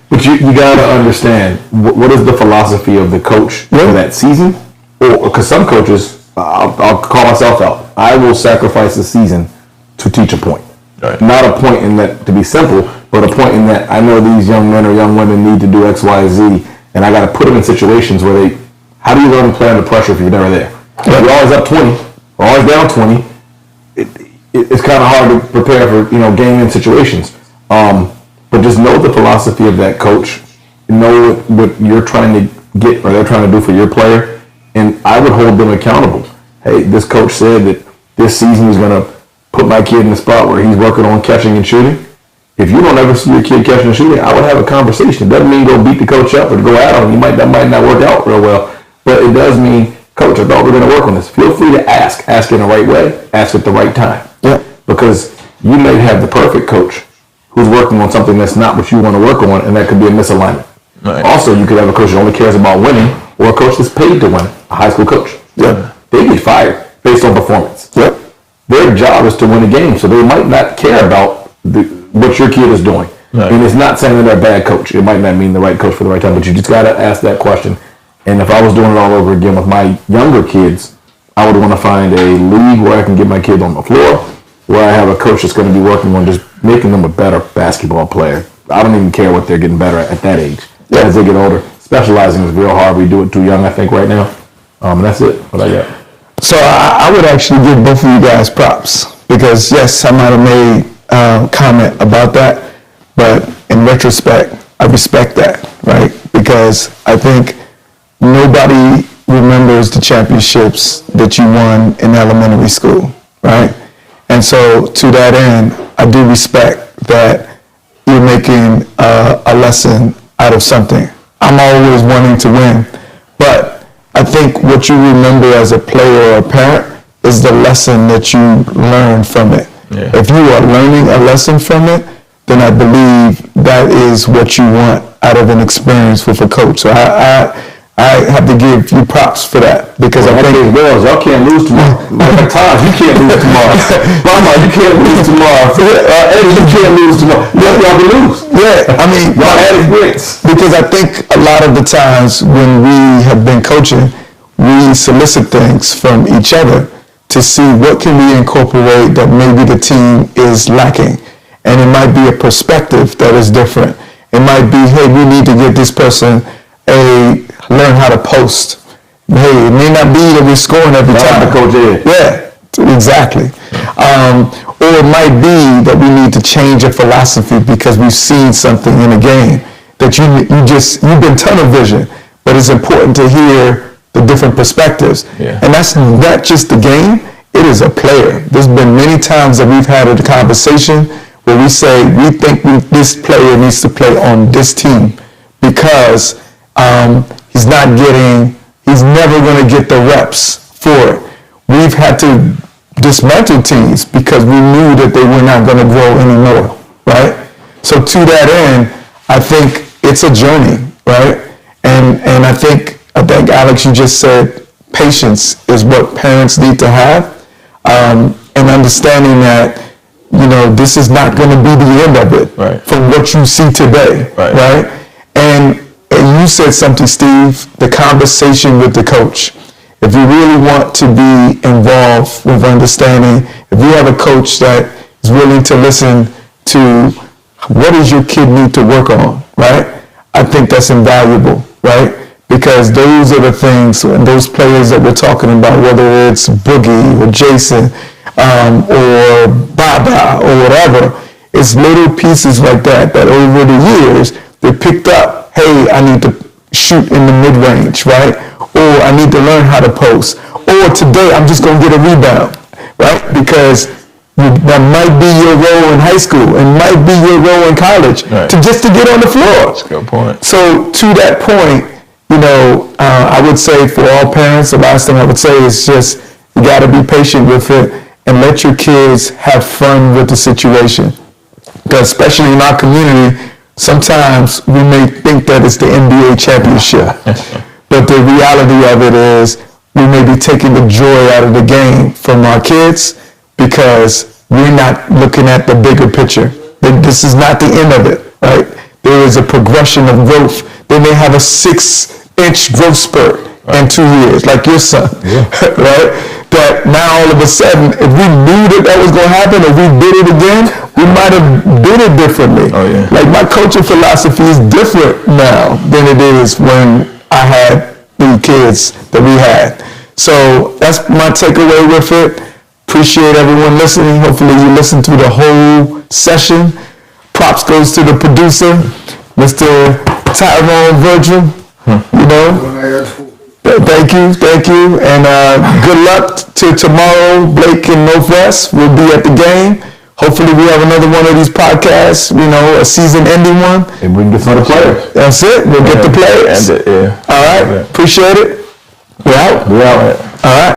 But you got to understand, what is the philosophy of the coach for that season? Or because some coaches, I'll call myself out, I will sacrifice a season to teach a point. Right. Not a point in that to be simple, but a point in that I know these young men or young women need to do X, Y, Z, and I got to put them in situations where how do you learn to play under pressure if you're never there? If you're always up 20, or always down 20, it's kind of hard to prepare for, game-in situations. But just know the philosophy of that coach, know what you're trying to get or they're trying to do for your player, and I would hold them accountable. Hey, this coach said that this season he's going to put my kid in the spot where he's working on catching and shooting. If you don't ever see your kid catching and shooting, I would have a conversation. It doesn't mean go beat the coach up or go at him. That might not work out real well. But it does mean, Coach, I thought we were going to work on this. Feel free to ask. Ask in the right way. Ask at the right time. Yeah. Because you may have the perfect coach who's working on something that's not what you want to work on, and that could be a misalignment. Right. Also, you could have a coach that only cares about winning, or a coach that's paid to win, a high school coach. Yeah. They get fired based on performance. Yep. Their job is to win a game, so they might not care about what your kid is doing. Right. And it's not saying that they're a bad coach. It might not mean the right coach for the right time, but you just got to ask that question. And if I was doing it all over again with my younger kids, I would want to find a league where I can get my kids on the floor, where I have a coach that's going to be working on just making them a better basketball player. I don't even care what they're getting better at that age. Yeah. As they get older, specializing is real hard. We do it too young, I think, right now. And that's it. What I got. So I would actually give both of you guys props because, yes, I might have made a comment about that, but in retrospect, I respect that, right? Because I think nobody remembers the championships that you won in elementary school, right? And so to that end, I do respect that you're making a lesson out of something. I'm always wanting to win, but I think what you remember as a player or a parent is the lesson that you learned from it. Yeah. If you are learning a lesson from it, then I believe that is what you want out of an experience with a coach. So I have to give you props for that because I think y'all can't lose tomorrow. Like Todd, you can't lose tomorrow. Mama, you can't lose tomorrow. Eddie, you can't lose tomorrow. Y'all can lose. Yeah, I mean, y'all had experience. Because I think a lot of the times when we have been coaching, we solicit things from each other to see what can we incorporate that maybe the team is lacking. And it might be a perspective that is different. It might be, hey, we need to get this person learn how to post. Hey, it may not be that we're scoring every time. The coach is. Yeah, exactly. Or it might be that we need to change a philosophy because we've seen something in a game that you've been tunnel vision, but it's important to hear the different perspectives. Yeah. And that's not just the game, it is a player. There's been many times that we've had a conversation where we say we think this player needs to play on this team because he's never going to get the reps for it. We've had to dismantle teams because we knew that they were not going to grow anymore, right? So to that end, I think it's a journey, right? And I think Alex, you just said patience is what parents need to have, and understanding that, this is not going to be the end of it, right, from what you see today, right? And you said something, Steve, the conversation with the coach. if you really want to be involved with understanding, if you have a coach that is willing to listen to what does your kid need to work on, right? I think that's invaluable, right? Because those are the things, and those players that we're talking about, whether it's Boogie or Jason or Baba or whatever, it's little pieces like that over the years, they picked up, hey, I need to shoot in the mid-range, right? Or I need to learn how to post. Or today I'm just going to get a rebound, right? Because that might be your role in high school and might be your role in college, right, to get on the floor. That's a good point. So to that point, I would say for all parents, the last thing I would say is just you got to be patient with it and let your kids have fun with the situation. Because especially in our community, sometimes we may think that it's the NBA championship. But the reality of it is we may be taking the joy out of the game from our kids because we're not looking at the bigger picture. This is not the end of it, right? There is a progression of growth. They may have a 6-inch growth spurt in 2 years, like your son, right? That now all of a sudden, if we knew that was going to happen, if we did it again, we might have did it differently. Oh, yeah. Like my coaching philosophy is different now than it is when I had the kids that we had. So that's my takeaway with it. Appreciate everyone listening. Hopefully you listened to the whole session. Props goes to the producer, Mr. Tyrone Virgil. Thank you. And good luck to tomorrow. Blake and Northwest will be at the game. Hopefully we have another one of these podcasts, a season-ending one. And we can get some of the players. That's it. We'll get the players. Yeah. All right. Appreciate it. We're out. We're out. All right.